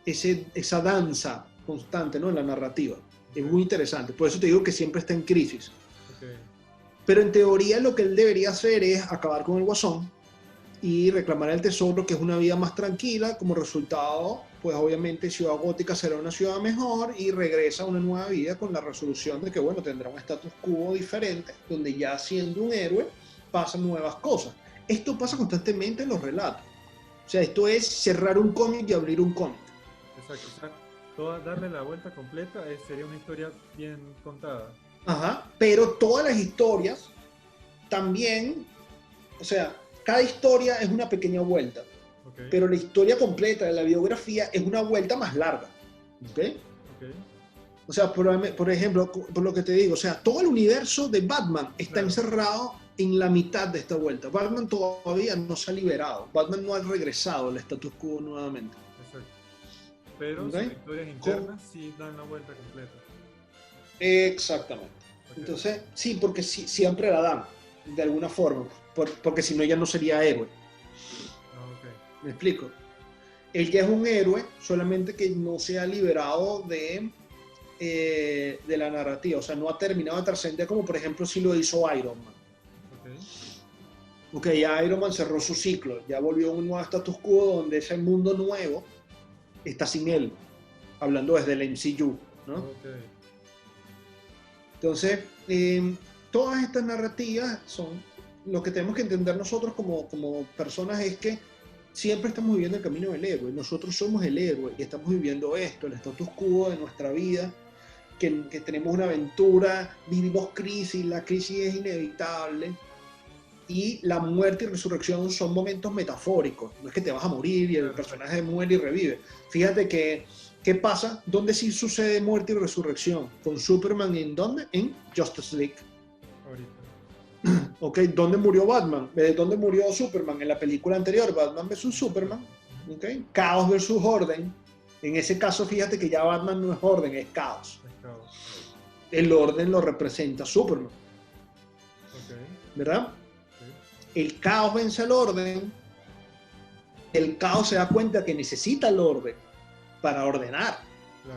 esa danza constante, ¿no? En la narrativa. Es muy interesante. Por eso te digo que siempre está en crisis. Okay. Pero en teoría lo que él debería hacer es acabar con el Guasón y reclamar el tesoro, que es una vida más tranquila. Como resultado, pues obviamente Ciudad Gótica será una ciudad mejor y regresa a una nueva vida con la resolución de que, bueno, tendrá un status quo diferente, donde ya siendo un héroe pasan nuevas cosas. Esto pasa constantemente en los relatos. O sea, esto es cerrar un cómic y abrir un cómic. Exacto. O sea, darle la vuelta completa sería una historia bien contada. Ajá, pero todas las historias también, o sea, cada historia es una pequeña vuelta. Okay. Pero la historia completa de la biografía es una vuelta más larga. ¿Okay? Okay. O sea, por ejemplo, por lo que te digo, o sea, todo el universo de Batman está encerrado en la mitad de esta vuelta. Batman todavía no se ha liberado. Batman no ha regresado al status quo nuevamente. Exacto. Pero sus historias internas sí dan la vuelta completa. Exactamente. Okay. Entonces, sí, porque siempre la dan, de alguna forma. Porque si no, ya no sería héroe. ¿Me explico? Él ya es un héroe, solamente que no se ha liberado de la narrativa. O sea, no ha terminado de trascender como, por ejemplo, si lo hizo Iron Man. Ok, ya Iron Man cerró su ciclo. Ya volvió a un nuevo status quo donde ese mundo nuevo está sin él. Hablando desde el MCU, ¿no? Okay. Entonces, todas estas narrativas son, lo que tenemos que entender nosotros como personas es que siempre estamos viviendo el camino del héroe. Nosotros somos el héroe y estamos viviendo esto, el status quo de nuestra vida, que tenemos una aventura, vivimos crisis, la crisis es inevitable. Y la muerte y resurrección son momentos metafóricos. No es que te vas a morir y el personaje muere y revive. Fíjate que, ¿qué pasa? ¿Dónde sí sucede muerte y resurrección? Con Superman, ¿en dónde? En Justice League. Ok, ¿dónde murió Batman? ¿Dónde murió Superman? En la película anterior, Batman vs. Superman. Ok, Caos versus Orden. En ese caso, fíjate que ya Batman no es orden, es caos. El orden lo representa Superman. ¿Verdad? El caos vence al orden, el caos se da cuenta que necesita el orden para ordenar,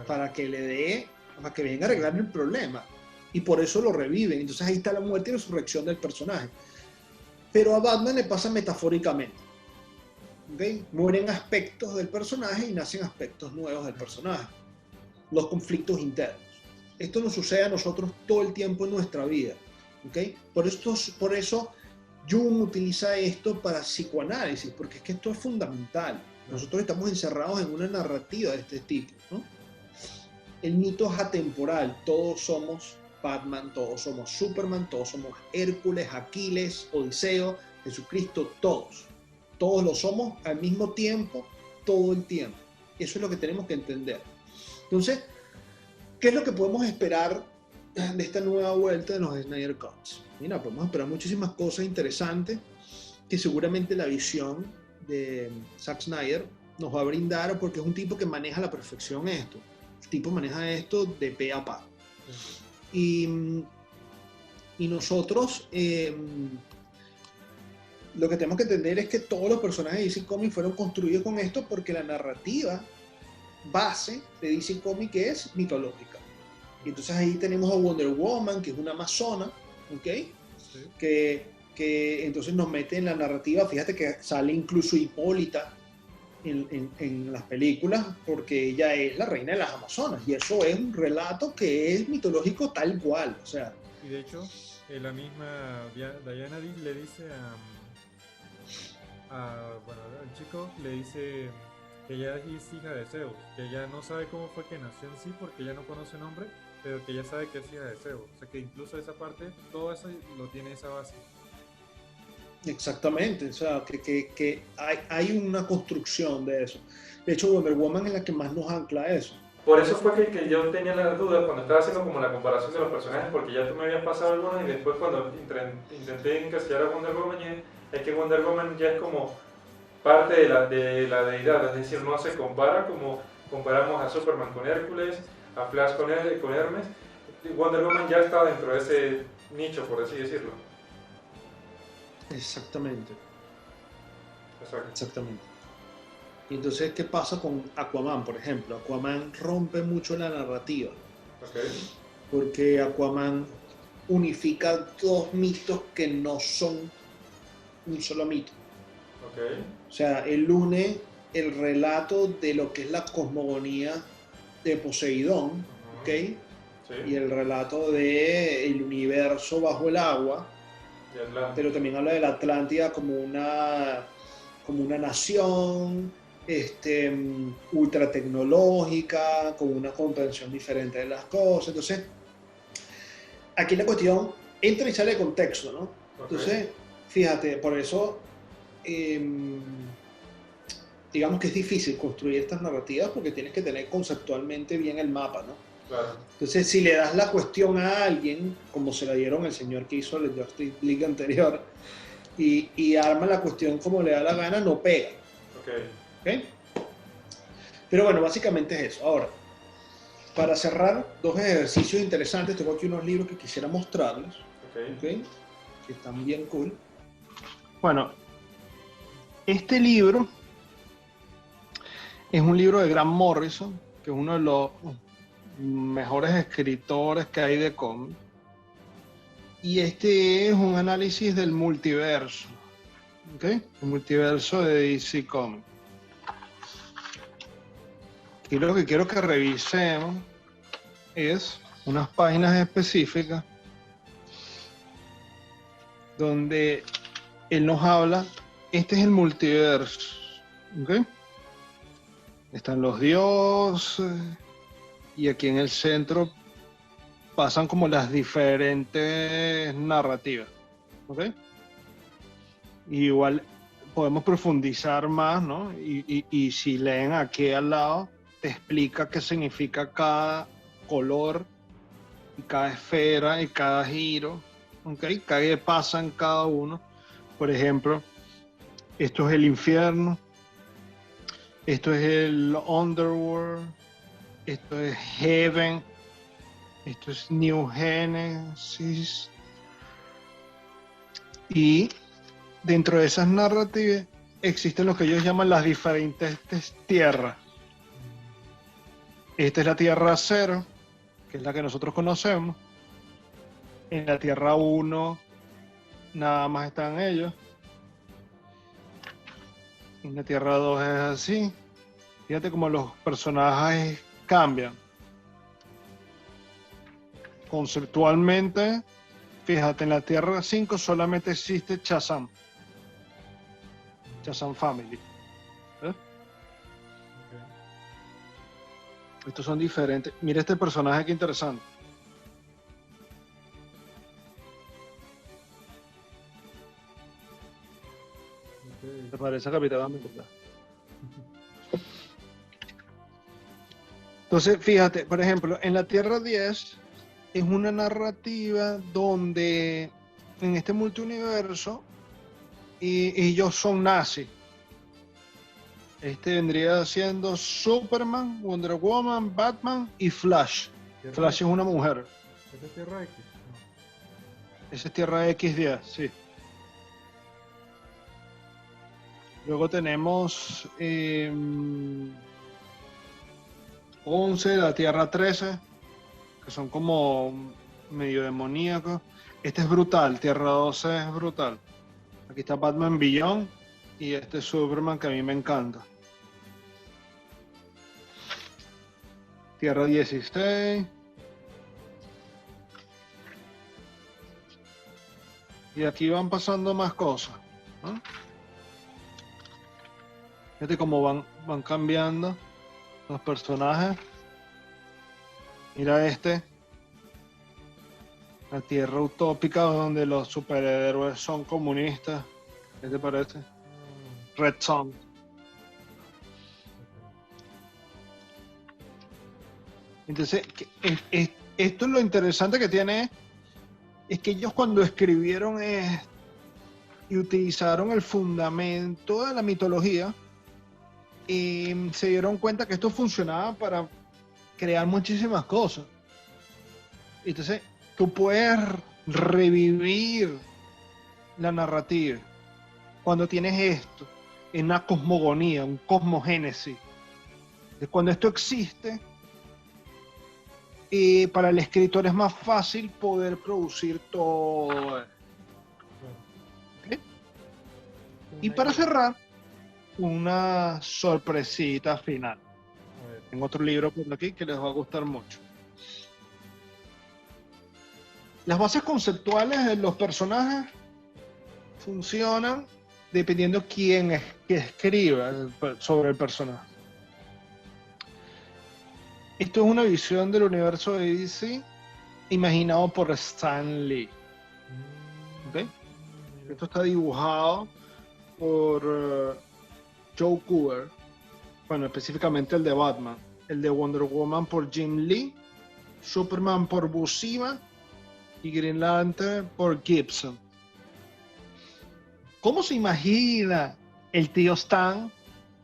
para que le dé, para que venga a arreglar el problema. Y por eso lo reviven. Entonces ahí está la muerte y resurrección del personaje. Pero a Batman le pasa metafóricamente. ¿Okay? Mueren aspectos del personaje y nacen aspectos nuevos del personaje. Los conflictos internos. Esto nos sucede a nosotros todo el tiempo en nuestra vida. ¿Okay? Por eso Jung utiliza esto para psicoanálisis, porque es que esto es fundamental. Nosotros estamos encerrados en una narrativa de este tipo, ¿no? El mito es atemporal. Todos somos Batman, todos somos Superman, todos somos Hércules, Aquiles, Odiseo, Jesucristo, todos. Todos lo somos al mismo tiempo, todo el tiempo. Eso es lo que tenemos que entender. Entonces, ¿qué es lo que podemos esperar de esta nueva vuelta de los Snyder Cuts? Mira, podemos esperar muchísimas cosas interesantes que seguramente la visión de Zack Snyder nos va a brindar, porque es un tipo que maneja a la perfección esto. El tipo maneja esto de pe a pa. Y nosotros lo que tenemos que entender es que todos los personajes de DC Comics fueron construidos con esto porque la narrativa base de DC Comics es mitológica. Y entonces ahí tenemos a Wonder Woman, que es una amazona, ¿ok? Sí. Que entonces nos mete en la narrativa. Fíjate que sale incluso Hipólita en las películas, porque ella es la reina de las amazonas, y eso es un relato que es mitológico tal cual. O sea, y de hecho, la misma Diana le dice bueno, el chico le dice que ella es hija de Zeus, que ella no sabe cómo fue que nació en sí porque ella no conoce nombre, pero que ella sabe que es hija de Zeus. O sea que incluso esa parte, todo eso lo tiene esa base. Exactamente, o sea, que hay una construcción de eso. De hecho, Wonder Woman es la que más nos ancla eso. Por eso fue que yo tenía las dudas cuando estaba haciendo como la comparación de los personajes, porque ya tú me habías pasado algunos y después cuando intenté encasillar a Wonder Woman, es que Wonder Woman ya es como parte de la deidad, es decir, no se compara como comparamos a Superman con Hércules, a Flash con Hermes. Wonder Woman ya está dentro de ese nicho, por así decirlo. Exactamente. Exacto. Exactamente. Y entonces, ¿qué pasa con Aquaman, por ejemplo? Aquaman rompe mucho la narrativa. Okay. Porque Aquaman unifica dos mitos que no son un solo mito. Okay. O sea, él une el relato de lo que es la cosmogonía de Poseidón, ¿ok? Sí. Y el relato del universo bajo el agua, pero también habla de la Atlántida como una nación ultra tecnológica, con una comprensión diferente de las cosas. Entonces, aquí la cuestión entra y sale de contexto, ¿no? Okay. Entonces, fíjate, por eso digamos que es difícil construir estas narrativas porque tienes que tener conceptualmente bien el mapa, ¿no? Claro. Entonces, si le das la cuestión a alguien, como se la dieron el señor que hizo el Justice League anterior, y arma la cuestión como le da la gana, no pega. ¿Okay? Pero bueno, básicamente es eso. Ahora, para cerrar, dos ejercicios interesantes. Tengo aquí unos libros que quisiera mostrarles, ¿okay? Que están bien cool. Bueno, este libro es un libro de Grant Morrison, que es uno de los mejores escritores que hay de cómic. Y este es un análisis del multiverso, ¿ok? El multiverso de DC Comics. Y lo que quiero que revisemos es unas páginas específicas donde él nos habla, este es el multiverso, ¿ok? Están los dioses y aquí en el centro pasan como las diferentes narrativas, ¿ok? Y igual podemos profundizar más, ¿no? Y si leen aquí al lado, te explica qué significa cada color, y cada esfera y cada giro, ¿ok? Qué pasa en cada uno. Por ejemplo, esto es el infierno, esto es el underworld, esto es heaven, esto es New Genesis. Y dentro de esas narrativas existen lo que ellos llaman las diferentes tierras. Esta es la Tierra 0, que es la que nosotros conocemos. En la Tierra 1 nada más están ellos. En la Tierra 2 es así. Fíjate cómo los personajes cambian. Conceptualmente, fíjate, en la Tierra 5 solamente existe Shazam. Shazam Family. ¿Eh? Estos son diferentes. Mira este personaje, qué interesante. ¿Te parece Capitán América? Entonces, fíjate, por ejemplo, en la Tierra 10 es una narrativa donde en este multiuniverso ellos son nazis. Este vendría siendo Superman, Wonder Woman, Batman y Flash. Flash es una mujer. ¿Esa es Tierra X? Esa es Tierra X10, sí. Luego tenemos 11, la Tierra 13, que son como medio demoníacos. Este es brutal, Tierra 12 es brutal. Aquí está Batman Beyond y este es Superman que a mí me encanta. Tierra 16. Y aquí van pasando más cosas, ¿no? Fíjate cómo van cambiando los personajes. Mira este. La Tierra utópica donde los superhéroes son comunistas. ¿Qué te parece? Red Son. Entonces, esto es lo interesante que tiene, es que ellos cuando escribieron esto y utilizaron el fundamento de la mitología, se dieron cuenta que esto funcionaba para crear muchísimas cosas. Entonces, tú puedes revivir la narrativa cuando tienes esto en una cosmogonía, un cosmogénesis. Cuando esto existe, para el escritor es más fácil poder producir todo. ¿Okay? Y para cerrar, una sorpresita final. Tengo otro libro por aquí que les va a gustar mucho. Las bases conceptuales de los personajes funcionan dependiendo quién es que escriba sobre el personaje. Esto es una visión del universo de DC imaginado por Stan Lee. ¿Okay? Esto está dibujado por Joe Kubert, bueno, específicamente el de Batman, el de Wonder Woman por Jim Lee, Superman por Buscema y Green Lantern por Gibson. ¿Cómo se imagina el tío Stan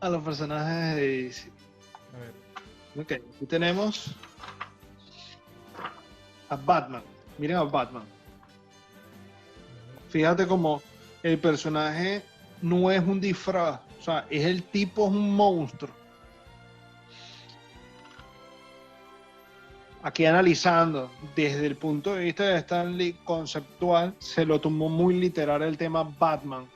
a los personajes de DC? A ver. Ok, aquí tenemos a Batman. Miren a Batman. Fíjate como el personaje no es un disfraz, o sea, es el tipo, es un monstruo. Aquí analizando desde el punto de vista de Stan Lee conceptual, se lo tomó muy literal el tema Batman,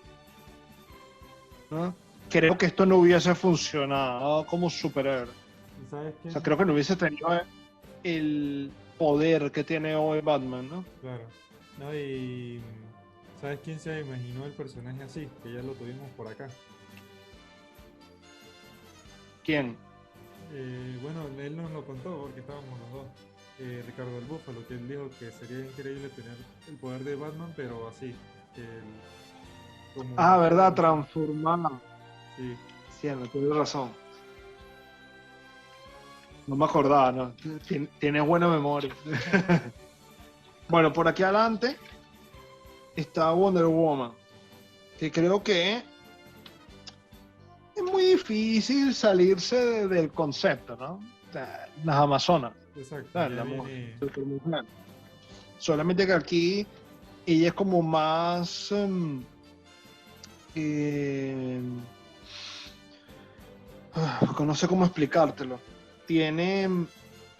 ¿no? Creo que esto no hubiese funcionado como superhéroe. ¿Sabes qué? O sea, creo que no hubiese tenido el poder que tiene hoy Batman, ¿no? Claro. No, y ¿Sabes quién se imaginó el personaje así? Que ya lo tuvimos por acá. ¿Quién? Bueno, él nos lo contó porque estábamos los dos. Ricardo el Búfalo, que él dijo que sería increíble tener el poder de Batman, pero así, que como Ah, una verdad, transformación. transformada. Sí, Cierto, tienes razón. No me acordaba, ¿no? Tienes buena memoria. Bueno, por aquí adelante está Wonder Woman, que creo que es muy difícil salirse del concepto, ¿no? O sea, las Amazonas, exacto, ¿sabes? ya La mujer, viene. supermujer. Solamente que aquí ella es como más... eh, no sé cómo explicártelo. Tiene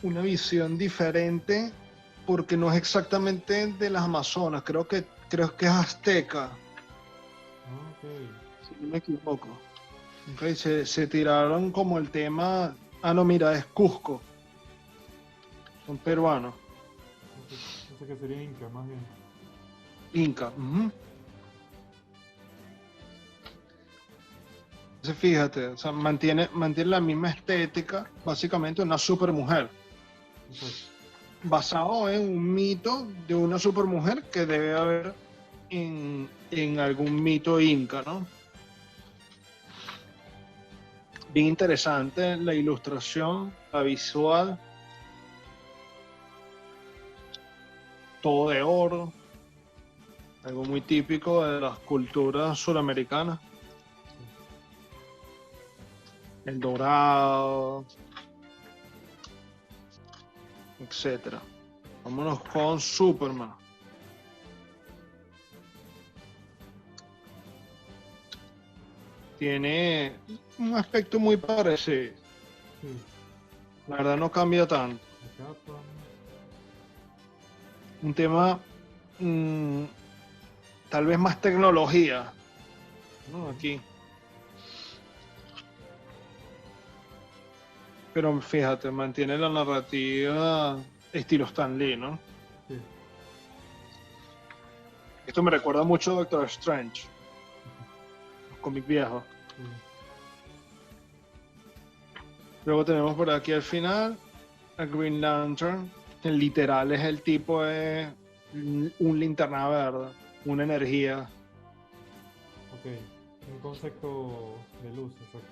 una visión diferente porque no es exactamente de las Amazonas, creo que es azteca, Ah, ok. si no me equivoco. Ok, se tiraron como el tema, ah no, mira, es Cusco, son peruanos, Pensé que sería Inca, más bien. Inca. Ujú. Entonces fíjate, o sea, mantiene la misma estética, básicamente una supermujer, Exacto. basado en un mito de una supermujer que debe haber en algún mito inca, ¿no? Bien interesante la ilustración, la visual, todo de oro, algo muy típico de las culturas suramericanas, el dorado, etcétera. Vámonos con Superman. Tiene un aspecto muy parecido. Sí, La verdad no cambia tanto. la capa. Un tema mm, tal vez más tecnología, ¿no? Aquí. Pero fíjate, mantiene la narrativa estilo Stan Lee, ¿no? Sí. Esto me recuerda mucho a Doctor Strange, los cómics viejos. Sí. Luego tenemos por aquí al final a Green Lantern, que literal es el tipo de un linterna verde, una energía. Ok. Un concepto de luz, exacto.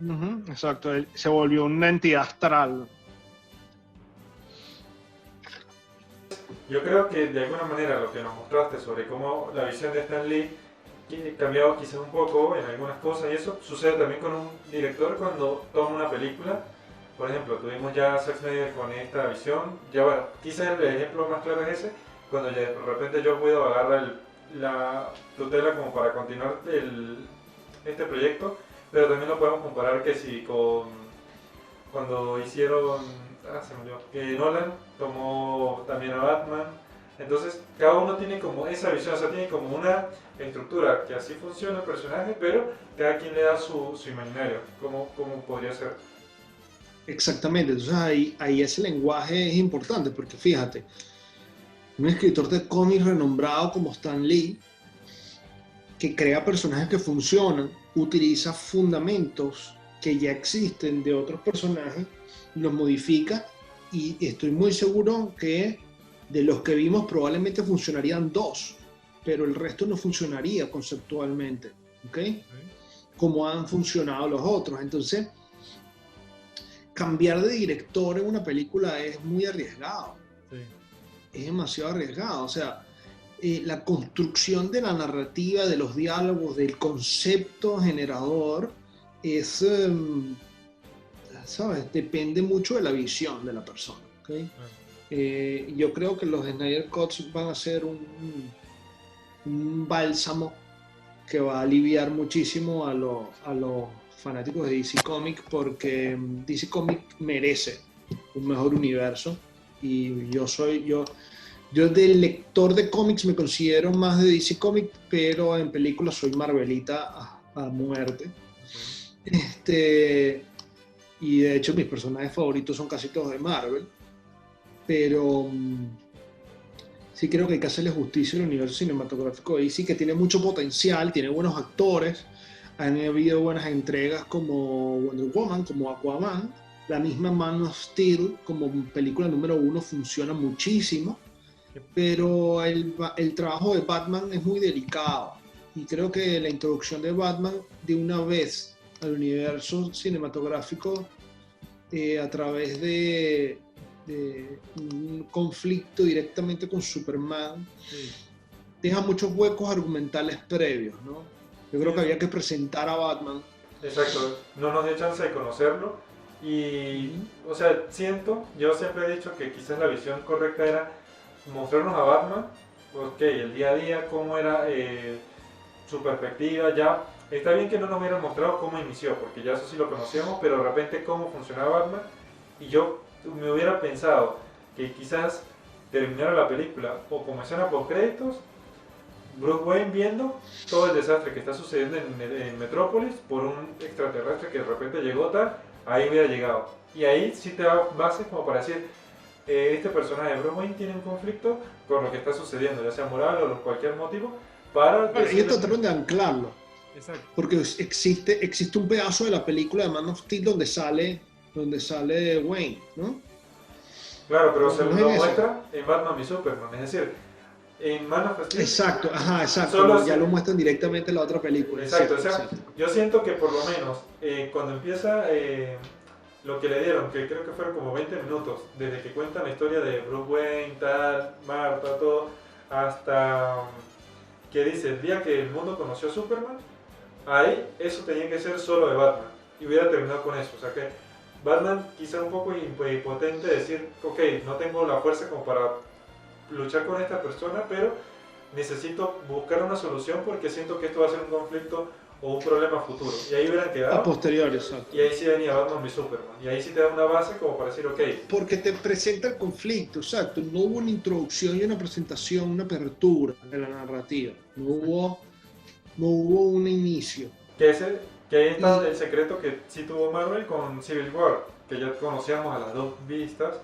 Ujú, exacto, él se volvió una entidad astral. Yo creo que de alguna manera lo que nos mostraste sobre cómo la visión de Stan Lee que cambiado quizás un poco en algunas cosas y eso sucede también con un director cuando toma una película. Por ejemplo, tuvimos ya a Zack Snyder con esta visión, ya bueno, quizás el ejemplo más claro es ese, cuando ya de repente Joss Whedon agarra la tutela como para continuar este proyecto, pero también lo podemos comparar que si con cuando hicieron, se me olvidó, que Nolan tomó también a Batman. Entonces, cada uno tiene como esa visión, o sea, tiene como una estructura que así funciona el personaje, pero cada quien le da su imaginario, cómo podría ser. Exactamente, entonces ahí ese lenguaje es importante, porque fíjate, un escritor de cómics renombrado como Stan Lee, que crea personajes que funcionan, utiliza fundamentos que ya existen de otros personajes, los modifica y estoy muy seguro que de los que vimos probablemente funcionarían dos, pero el resto no funcionaría conceptualmente, ¿ok? Como han funcionado los otros. Entonces, cambiar de director en una película es muy arriesgado, Sí, es demasiado arriesgado, o sea, la construcción de la narrativa, de los diálogos, del concepto generador, es, ¿sabes? Depende mucho de la visión de la persona. ¿Okay? claro. Yo creo que los Snyder Cuts van a ser un bálsamo que va a aliviar muchísimo a los fanáticos de DC Comics porque DC Comics merece un mejor universo y yo del lector de cómics me considero más de DC Comics, pero en películas soy Marvelita a muerte. Okay. Y de hecho mis personajes favoritos son casi todos de Marvel, pero sí creo que hay que hacerle justicia al universo cinematográfico de DC, que tiene mucho potencial, tiene buenos actores, han habido buenas entregas como Wonder Woman, como Aquaman, la misma Man of Steel como película número 1 funciona muchísimo, pero el trabajo de Batman es muy delicado y creo que la introducción de Batman de una vez al universo cinematográfico a través de un conflicto directamente con Superman deja muchos huecos argumentales previos, ¿no? Yo creo que había que presentar a Batman. Exacto, no nos dio chance de conocerlo y, o sea, yo siempre he dicho que quizás la visión correcta era mostrarnos a Batman, ok, el día a día, cómo era su perspectiva, ya, está bien que no nos hubieran mostrado cómo inició, porque ya eso sí lo conocíamos, pero de repente cómo funcionaba Batman, y yo me hubiera pensado que quizás terminara la película o como escena post créditos, Bruce Wayne viendo todo el desastre que está sucediendo en Metrópolis por un extraterrestre que de repente llegó tal, ahí hubiera llegado. Y ahí sí te da bases como para decir, este personaje de Bruce Wayne tiene un conflicto con lo que está sucediendo, ya sea moral o por cualquier motivo, para... Ellos trataron de anclarlo. Exacto. Porque existe un pedazo de la película de Man of Steel donde sale Wayne, ¿no? Claro, pero No, se no lo es muestra en Batman y Superman, es decir, en Man of Steel... Exacto, exacto. Solo ya lo muestran directamente en la otra película. Exacto, Cierto, o sea, cierto. yo siento que por lo menos cuando empieza lo que le dieron, que creo que fueron como 20 minutos, desde que cuentan la historia de Bruce Wayne, tal, Martha, todo, hasta que dice el día que el mundo conoció a Superman, ahí eso tenía que ser solo de Batman y hubiera terminado con eso, o sea que Batman quizá un poco impotente decir, ok, no tengo la fuerza como para luchar con esta persona, pero necesito buscar una solución porque siento que esto va a ser un conflicto o un problema futuro. Y ahí hubieran quedado. A posteriori, exacto. Y ahí sí venía Batman y Superman. Y ahí sí te da una base como para decir, ok. Porque te presenta el conflicto, exacto. No hubo una introducción y una presentación, una apertura de la narrativa. No hubo un inicio. Que ahí está el secreto que sí tuvo Marvel con Civil War, que ya conocíamos a las dos vistas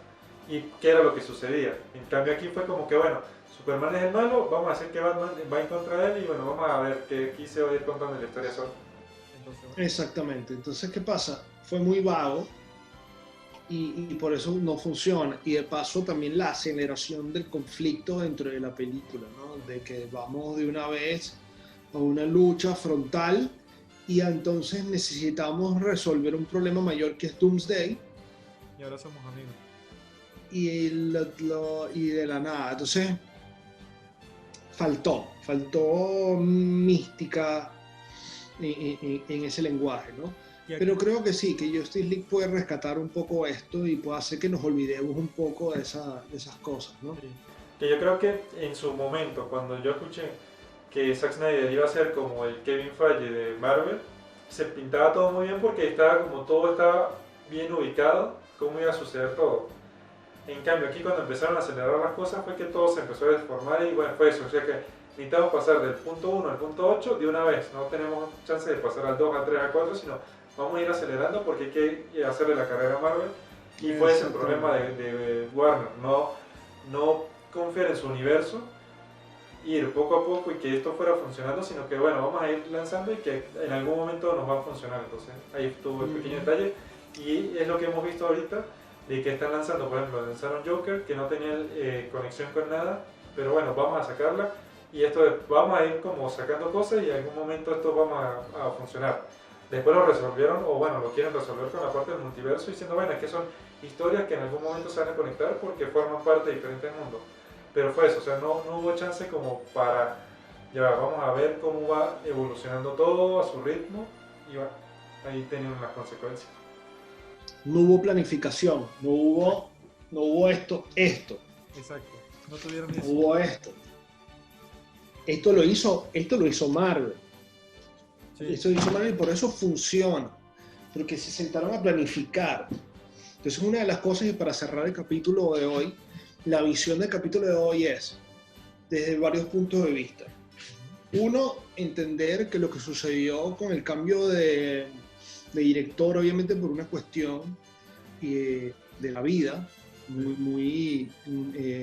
y qué era lo que sucedía. En cambio aquí fue como que, bueno, Superman es el malo, vamos a hacer que Batman va en contra de él y bueno, vamos a ver que aquí se va a ir contando la historia solo. Entonces, bueno. Exactamente. Entonces, ¿qué pasa? Fue muy vago y por eso no funciona. Y de paso también la aceleración del conflicto dentro de la película, ¿no? De que vamos de una vez a una lucha frontal y entonces necesitamos resolver un problema mayor que es Doomsday. Y ahora somos amigos. Y de la nada. Entonces, faltó mística en ese lenguaje, ¿no? Pero creo que sí, que Justice League puede rescatar un poco esto y puede hacer que nos olvidemos un poco de esas cosas, ¿no? Sí. Que yo creo que en su momento, cuando yo escuché que Zack Snyder iba a ser como el Kevin Feige de Marvel, se pintaba todo muy bien porque todo estaba bien ubicado, cómo iba a suceder todo. En cambio, aquí cuando empezaron a acelerar las cosas fue que todo se empezó a deformar y bueno, fue eso. O sea que necesitamos pasar del punto 1 al punto 8 de una vez. No tenemos chance de pasar al 2, al 3, al 4, sino vamos a ir acelerando porque hay que hacerle la carrera a Marvel. Y fue ese el problema de Warner. No confiar en su universo, ir poco a poco y que esto fuera funcionando, sino que bueno, vamos a ir lanzando y que en algún momento nos va a funcionar. Entonces ahí estuvo el pequeño detalle y es lo que hemos visto ahorita. De que están lanzando, por ejemplo, lanzaron Joker, que no tenía conexión con nada, pero bueno, vamos a sacarla y vamos a ir como sacando cosas y en algún momento esto vamos a funcionar. Después lo resolvieron, o bueno, lo quieren resolver con la parte del multiverso, diciendo, bueno, es que son historias que en algún momento se van a conectar porque forman parte de diferentes mundos. Pero fue eso, o sea, no hubo chance como para, ya vamos a ver cómo va evolucionando todo a su ritmo y bueno, ahí tenían las consecuencias. No hubo planificación, no hubo esto. Exacto, no tuvieron eso. No hubo esto. Esto lo hizo Marvel. Sí. Esto lo hizo Marvel y por eso funciona. Porque se sentaron a planificar. Entonces una de las cosas, y para cerrar el capítulo de hoy, la visión del capítulo de hoy es, desde varios puntos de vista. Uno, entender que lo que sucedió con el cambio de director, obviamente por una cuestión de la vida, de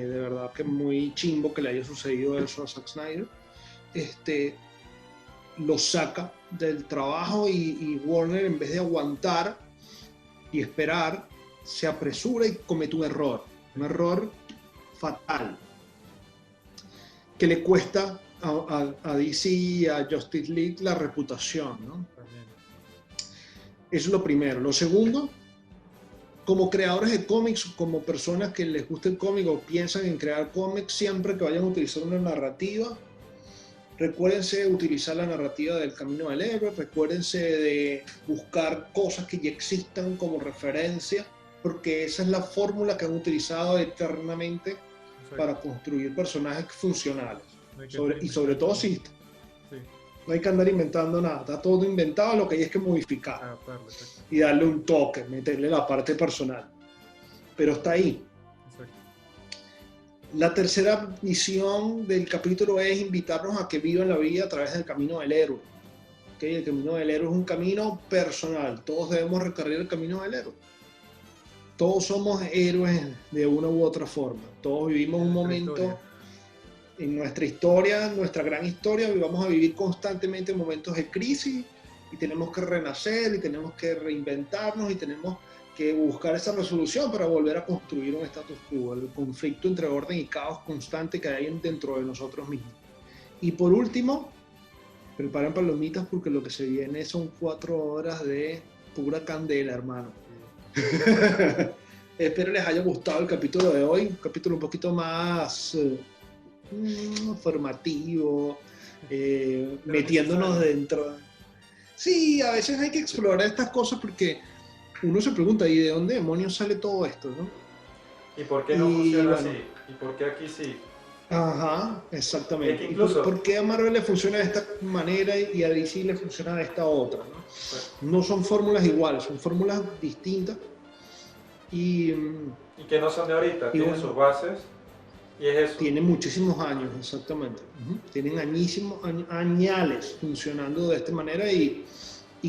verdad que muy chimbo que le haya sucedido eso a Zack Snyder. Lo saca del trabajo y Warner, en vez de aguantar y esperar, se apresura y comete un error fatal que le cuesta a DC y a Justice League la reputación, ¿no? Eso es lo primero. Lo segundo, como creadores de cómics, como personas que les gusta el cómic o piensan en crear cómics, siempre que vayan a utilizar una narrativa, recuérdense de utilizar la narrativa del camino del héroe, recuérdense de buscar cosas que ya existan como referencia, porque esa es la fórmula que han utilizado eternamente para construir personajes funcionales. Y sobre todo si no hay que andar inventando nada, está todo inventado, lo que hay es que modificar y darle un toque, meterle la parte personal. Pero está ahí. Exacto. La tercera misión del capítulo es invitarnos a que vivan la vida a través del camino del héroe. ¿Okay? El camino del héroe es un camino personal, todos debemos recorrer el camino del héroe. Todos somos héroes de una u otra forma, todos vivimos un momento en nuestra historia, nuestra gran historia, vamos a vivir constantemente momentos de crisis y tenemos que renacer y tenemos que reinventarnos y tenemos que buscar esa resolución para volver a construir un status quo, el conflicto entre orden y caos constante que hay dentro de nosotros mismos. Y por último, preparen palomitas porque lo que se viene son 4 horas de pura candela, hermano. Espero les haya gustado el capítulo de hoy, un capítulo un poquito más formativo, metiéndonos dentro. Sí, a veces hay que explorar estas cosas porque uno se pregunta, ¿y de dónde demonios sale todo esto, no? ¿Y por qué no funciona así? ¿Y por qué aquí sí? Ajá, exactamente. Es que incluso... ¿Por qué a Marvel le funciona de esta manera y a DC le funciona de esta otra, ¿no? Pues, no son fórmulas iguales, son fórmulas distintas y que no son de ahorita, tienen sus bases y es eso. Tienen muchísimos años, exactamente. Tienen añales funcionando de esta manera y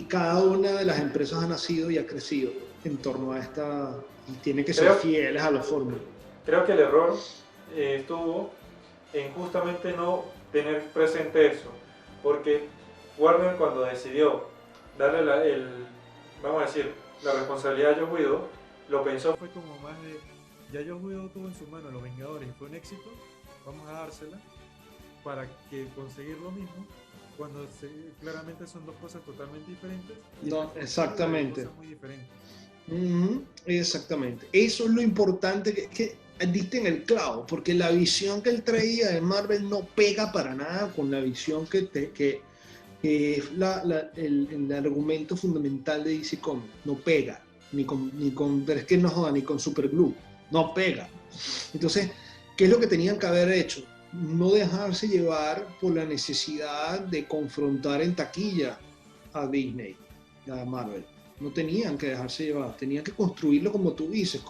cada una de las empresas ha nacido y ha crecido en torno a esta y tienen que ser fieles a la fórmula. Creo que el error estuvo en justamente no tener presente eso, porque Warner cuando decidió darle vamos a decir, la responsabilidad a Joss Whedon, lo pensó fue como más de, ya Joss Whedon tuvo en su mano Los Vengadores y fue un éxito, vamos a dársela para que conseguir lo mismo, cuando claramente son dos cosas totalmente diferentes. No, exactamente. Cosas muy diferentes. Exactamente. Eso es lo importante que diste en el clavo, porque la visión que él traía de Marvel no pega para nada con la visión que es el argumento fundamental de DC Comics. No pega, pero es que no joda, ni con Superglue, no pega. Entonces, ¿qué es lo que tenían que haber hecho? No dejarse llevar por la necesidad de confrontar en taquilla a Disney, a Marvel. No tenían que dejarse llevar, tenían que construirlo como tú dices.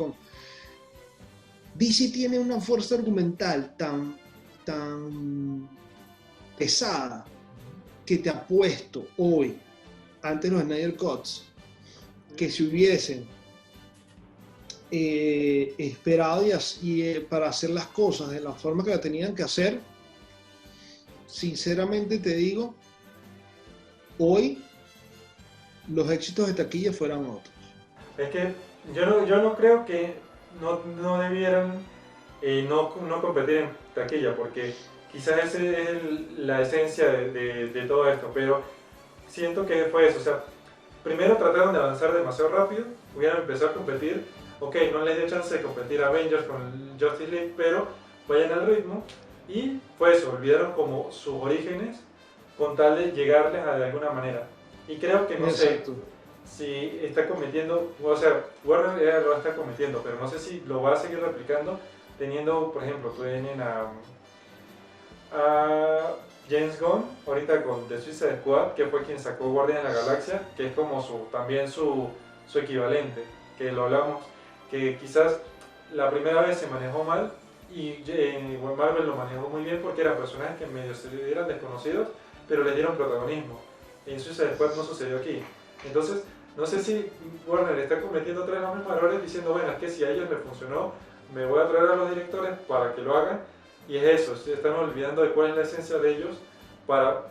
DC tiene una fuerza argumental tan pesada que te apuesto hoy, ante los Snyder Cuts, que si hubiesen esperado para hacer las cosas de la forma que la tenían que hacer, sinceramente te digo, hoy los éxitos de taquilla fueran otros. Es que yo no creo que no debieran no competir en taquilla, porque quizás esa es la esencia de todo esto, pero siento que fue eso. O sea, primero trataron de avanzar demasiado rápido, hubieran empezado a competir. Ok, no les dio chance de competir a Avengers con Justice League, pero vayan al ritmo. Y fue eso, olvidaron como sus orígenes con tal de llegarles de alguna manera. Y creo que no Exacto. sé si está cometiendo, o sea, Warner lo está cometiendo, pero no sé si lo va a seguir replicando teniendo, por ejemplo, tienen a James Gunn, ahorita con The Suicide Squad, que fue quien sacó Guardianes de la Galaxia, que es como también su equivalente, que lo hablamos, que quizás la primera vez se manejó mal y Marvel lo manejó muy bien porque eran personajes que medio eran desconocidos, pero les dieron protagonismo. En Suicide Squad no sucedió aquí. Entonces, no sé si Warner está cometiendo otra vez los mismos errores diciendo, bueno, es que si a ellos les funcionó, me voy a traer a los directores para que lo hagan, y es eso, se están olvidando de cuál es la esencia de ellos para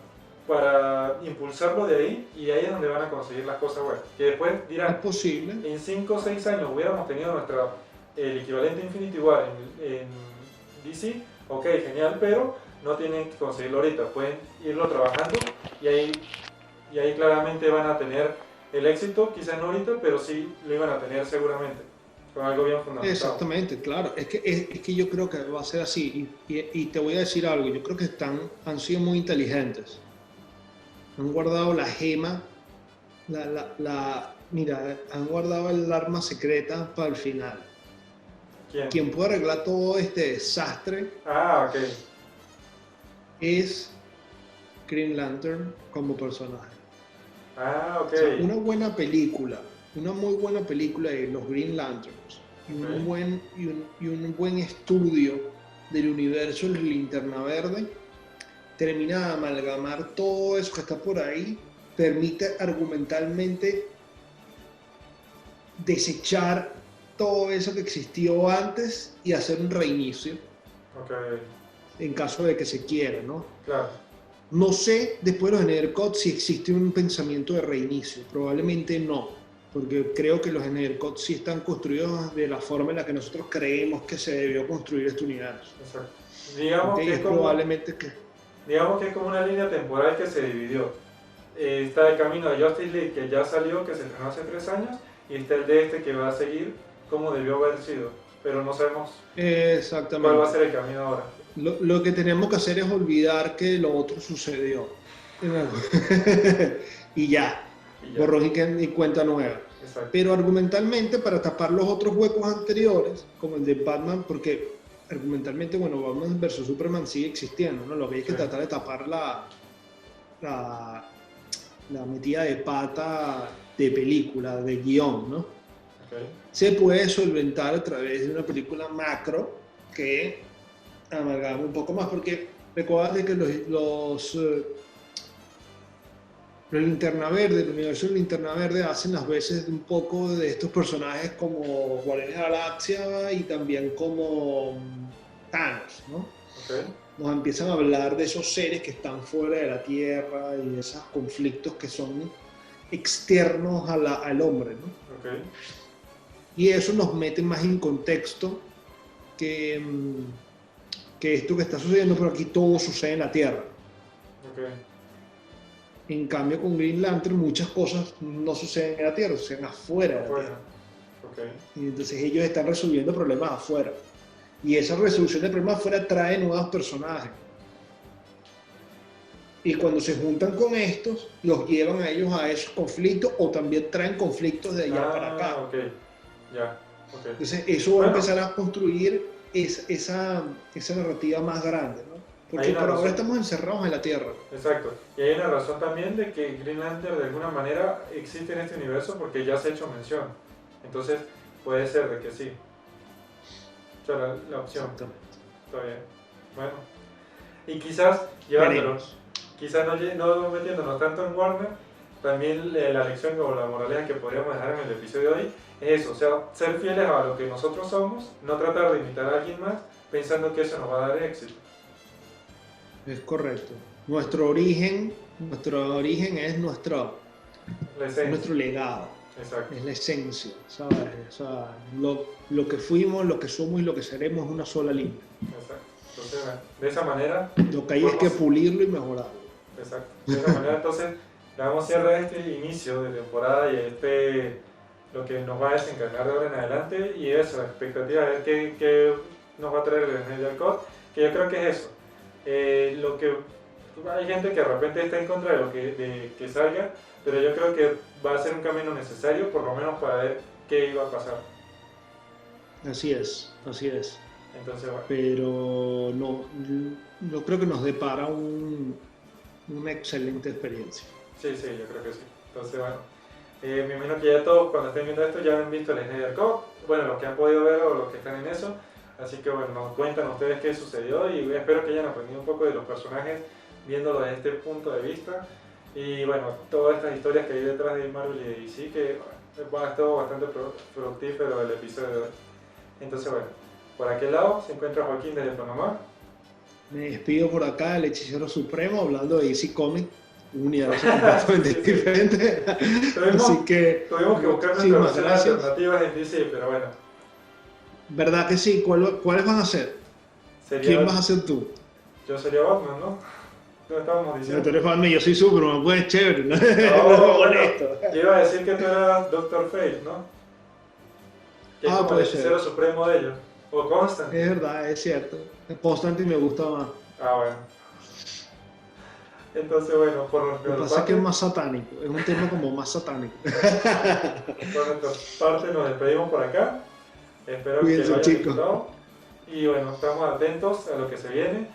impulsarlo de ahí, y ahí es donde van a conseguir las cosas buenas. Que después Es dirán, posible. en 5 o 6 años hubiéramos tenido el equivalente a Infinity War en DC, ok, genial, pero no tienen que conseguirlo ahorita, pueden irlo trabajando y ahí claramente van a tener el éxito, quizás no ahorita, pero sí lo iban a tener seguramente, con algo bien fundamentado. Exactamente, claro. Es que yo creo que va a ser así. Y te voy a decir algo, yo creo que han sido muy inteligentes. Han guardado la gema, mira, han guardado el arma secreta para el final. ¿Quién? Quien puede arreglar todo este desastre Ah, ok. es Green Lantern como personaje. Ah, ok. O sea, una buena película, una muy buena película de los Green Lanterns y un buen estudio del universo de Linterna Verde termina de amalgamar todo eso que está por ahí, permite argumentalmente desechar todo eso que existió antes y hacer un reinicio Ok, en caso de que se quiera, ¿no? claro. No sé, después de los Snyder Cut, si existe un pensamiento de reinicio. Probablemente no, porque creo que los Snyder Cut sí están construidos de la forma en la que nosotros creemos que se debió construir este universo. Exacto. Digamos Ok, que es es como, probablemente que... digamos que es como una línea temporal que se dividió. Está el camino de Justice League, que ya salió, que se estrenó hace 3 años, y está el de este que va a seguir como debió haber sido, pero no sabemos cuál va a Exactamente. ser el camino ahora. Lo que tenemos que hacer es olvidar que lo otro sucedió. Y ya, Y ya. borrón y cuenta nueva. Exacto. Pero argumentalmente, para tapar los otros huecos anteriores, como el de Batman, porque argumentalmente, bueno, Batman vs Superman sigue existiendo, ¿no? Lo que hay que Sí. tratar de tapar la metida de pata de película, de guión, ¿no? Okay. Se puede solventar a través de una película macro que amalgama un poco más, porque recuerda que los Linterna Verde, el universo de Linterna Verde hacen las veces un poco de estos personajes como Guardianes de la Galaxia y también como Thanos, ¿no? Okay. Nos empiezan a hablar de esos seres que están fuera de la Tierra y de esos conflictos que son externos al hombre, ¿no? Okay. Y eso nos mete más en contexto que esto que está sucediendo, pero aquí todo sucede en la Tierra. Okay. En cambio, con Green Lantern muchas cosas no suceden en la Tierra, suceden afuera de la Afuera. Tierra. Okay. Y entonces ellos están resolviendo problemas afuera. Y esa resolución de problemas afuera trae nuevos personajes. Y cuando se juntan con estos, los llevan a ellos a esos conflictos o también traen conflictos de allá para acá. Ok, ya. Okay. Entonces eso va a Bueno. empezar a construir esa narrativa más grande, ¿no? Porque Hay una por ahora razón. estamos encerrados en la Tierra. Exacto. Y hay una razón también de que Green Lantern de alguna manera existe en este universo porque ya se ha hecho mención. Entonces puede ser de que sí. O sea, la opción. Exactamente. Está bien. Bueno. Y quizás llevándolo, Veremos. quizás no metiéndonos tanto en Warner, también la lección o la moraleja que podríamos dejar en el episodio de hoy es eso, o sea, ser fieles a lo que nosotros somos, no tratar de imitar a alguien más pensando que eso nos va a dar éxito. Es correcto. Nuestro origen es nuestro La esencia. nuestro legado, Exacto. es la esencia, ¿sabes? O sea, lo que fuimos, lo que somos y lo que seremos es una sola línea. Exacto. Entonces, bueno, de esa manera, Lo que hay es que pulirlo y mejorarlo. exacto. De esa manera, entonces, le damos cierre a este inicio de temporada y lo que nos va a desencadenar de ahora en adelante y eso, la expectativa de ver qué nos va a traer el Snyder Cut, que yo creo que es eso. Lo que hay gente que de repente está en contra de que salga, pero yo creo que va a ser un camino necesario, por lo menos para ver qué iba a pasar. Así es, así es. Entonces, bueno, Pero no creo que nos depara una excelente experiencia. sí, yo creo que sí. Entonces, bueno, me imagino que ya todos cuando estén viendo esto ya han visto el Snyder Cut, bueno, los que han podido ver o los que están en eso, así que bueno, nos cuentan ustedes qué sucedió y espero que hayan aprendido un poco de los personajes viéndolo desde este punto de vista y bueno, todas estas historias que hay detrás de Marvel y de DC que bueno, ha estado bastante fructífero el episodio de hoy. Entonces bueno, Por aquel lado se encuentra Joaquín desde Panamá. Me despido por acá, el hechicero supremo, hablando de DC Comics, un universo completamente Sí, sí. diferente. Tuvimos, Así que, tuvimos que buscar muchísimas nuestras gracias. alternativas en DC, pero bueno. ¿Verdad que sí? ¿Cuáles van a ser? Sería, ¿Quién vas a ser tú? Yo sería Batman, ¿no? No estábamos Si diciendo. tú eres fan mío, yo soy Superman, pues chévere, ¿no? No, bueno, Honesto. yo iba a decir que tú eras Doctor Fate, ¿no? Que es como puede el hechicero supremo de ellos. O Constantine. Es verdad, es cierto. Constantine me gusta más. Ah, bueno. Entonces, bueno, por Lo que nuestra pasa es que es parte, más satánico, es un tema como más satánico. por nuestra parte nos despedimos por acá. Espero Cuídense, que lo hayan chicos. disfrutado. Y bueno, estamos atentos a lo que se viene.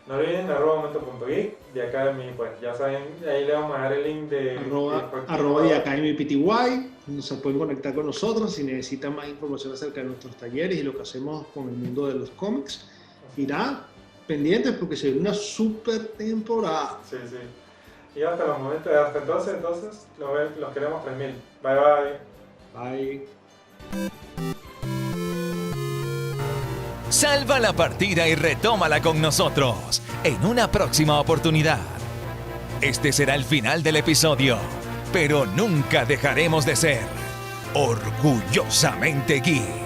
No olviden @momento.geek. De acá de mí, pues ya saben, ahí le vamos a dejar el link de arroba de Academy PTY, se pueden conectar con nosotros si necesitan más información acerca de nuestros talleres y lo que hacemos con el mundo de los cómics. Irá pendientes porque se viene una super temporada. Sí, sí. Y hasta los momentos, hasta entonces los queremos 3000. Bye bye. Bye. Salva la partida y retómala con nosotros en una próxima oportunidad. Este será el final del episodio, pero nunca dejaremos de ser orgullosamente geek.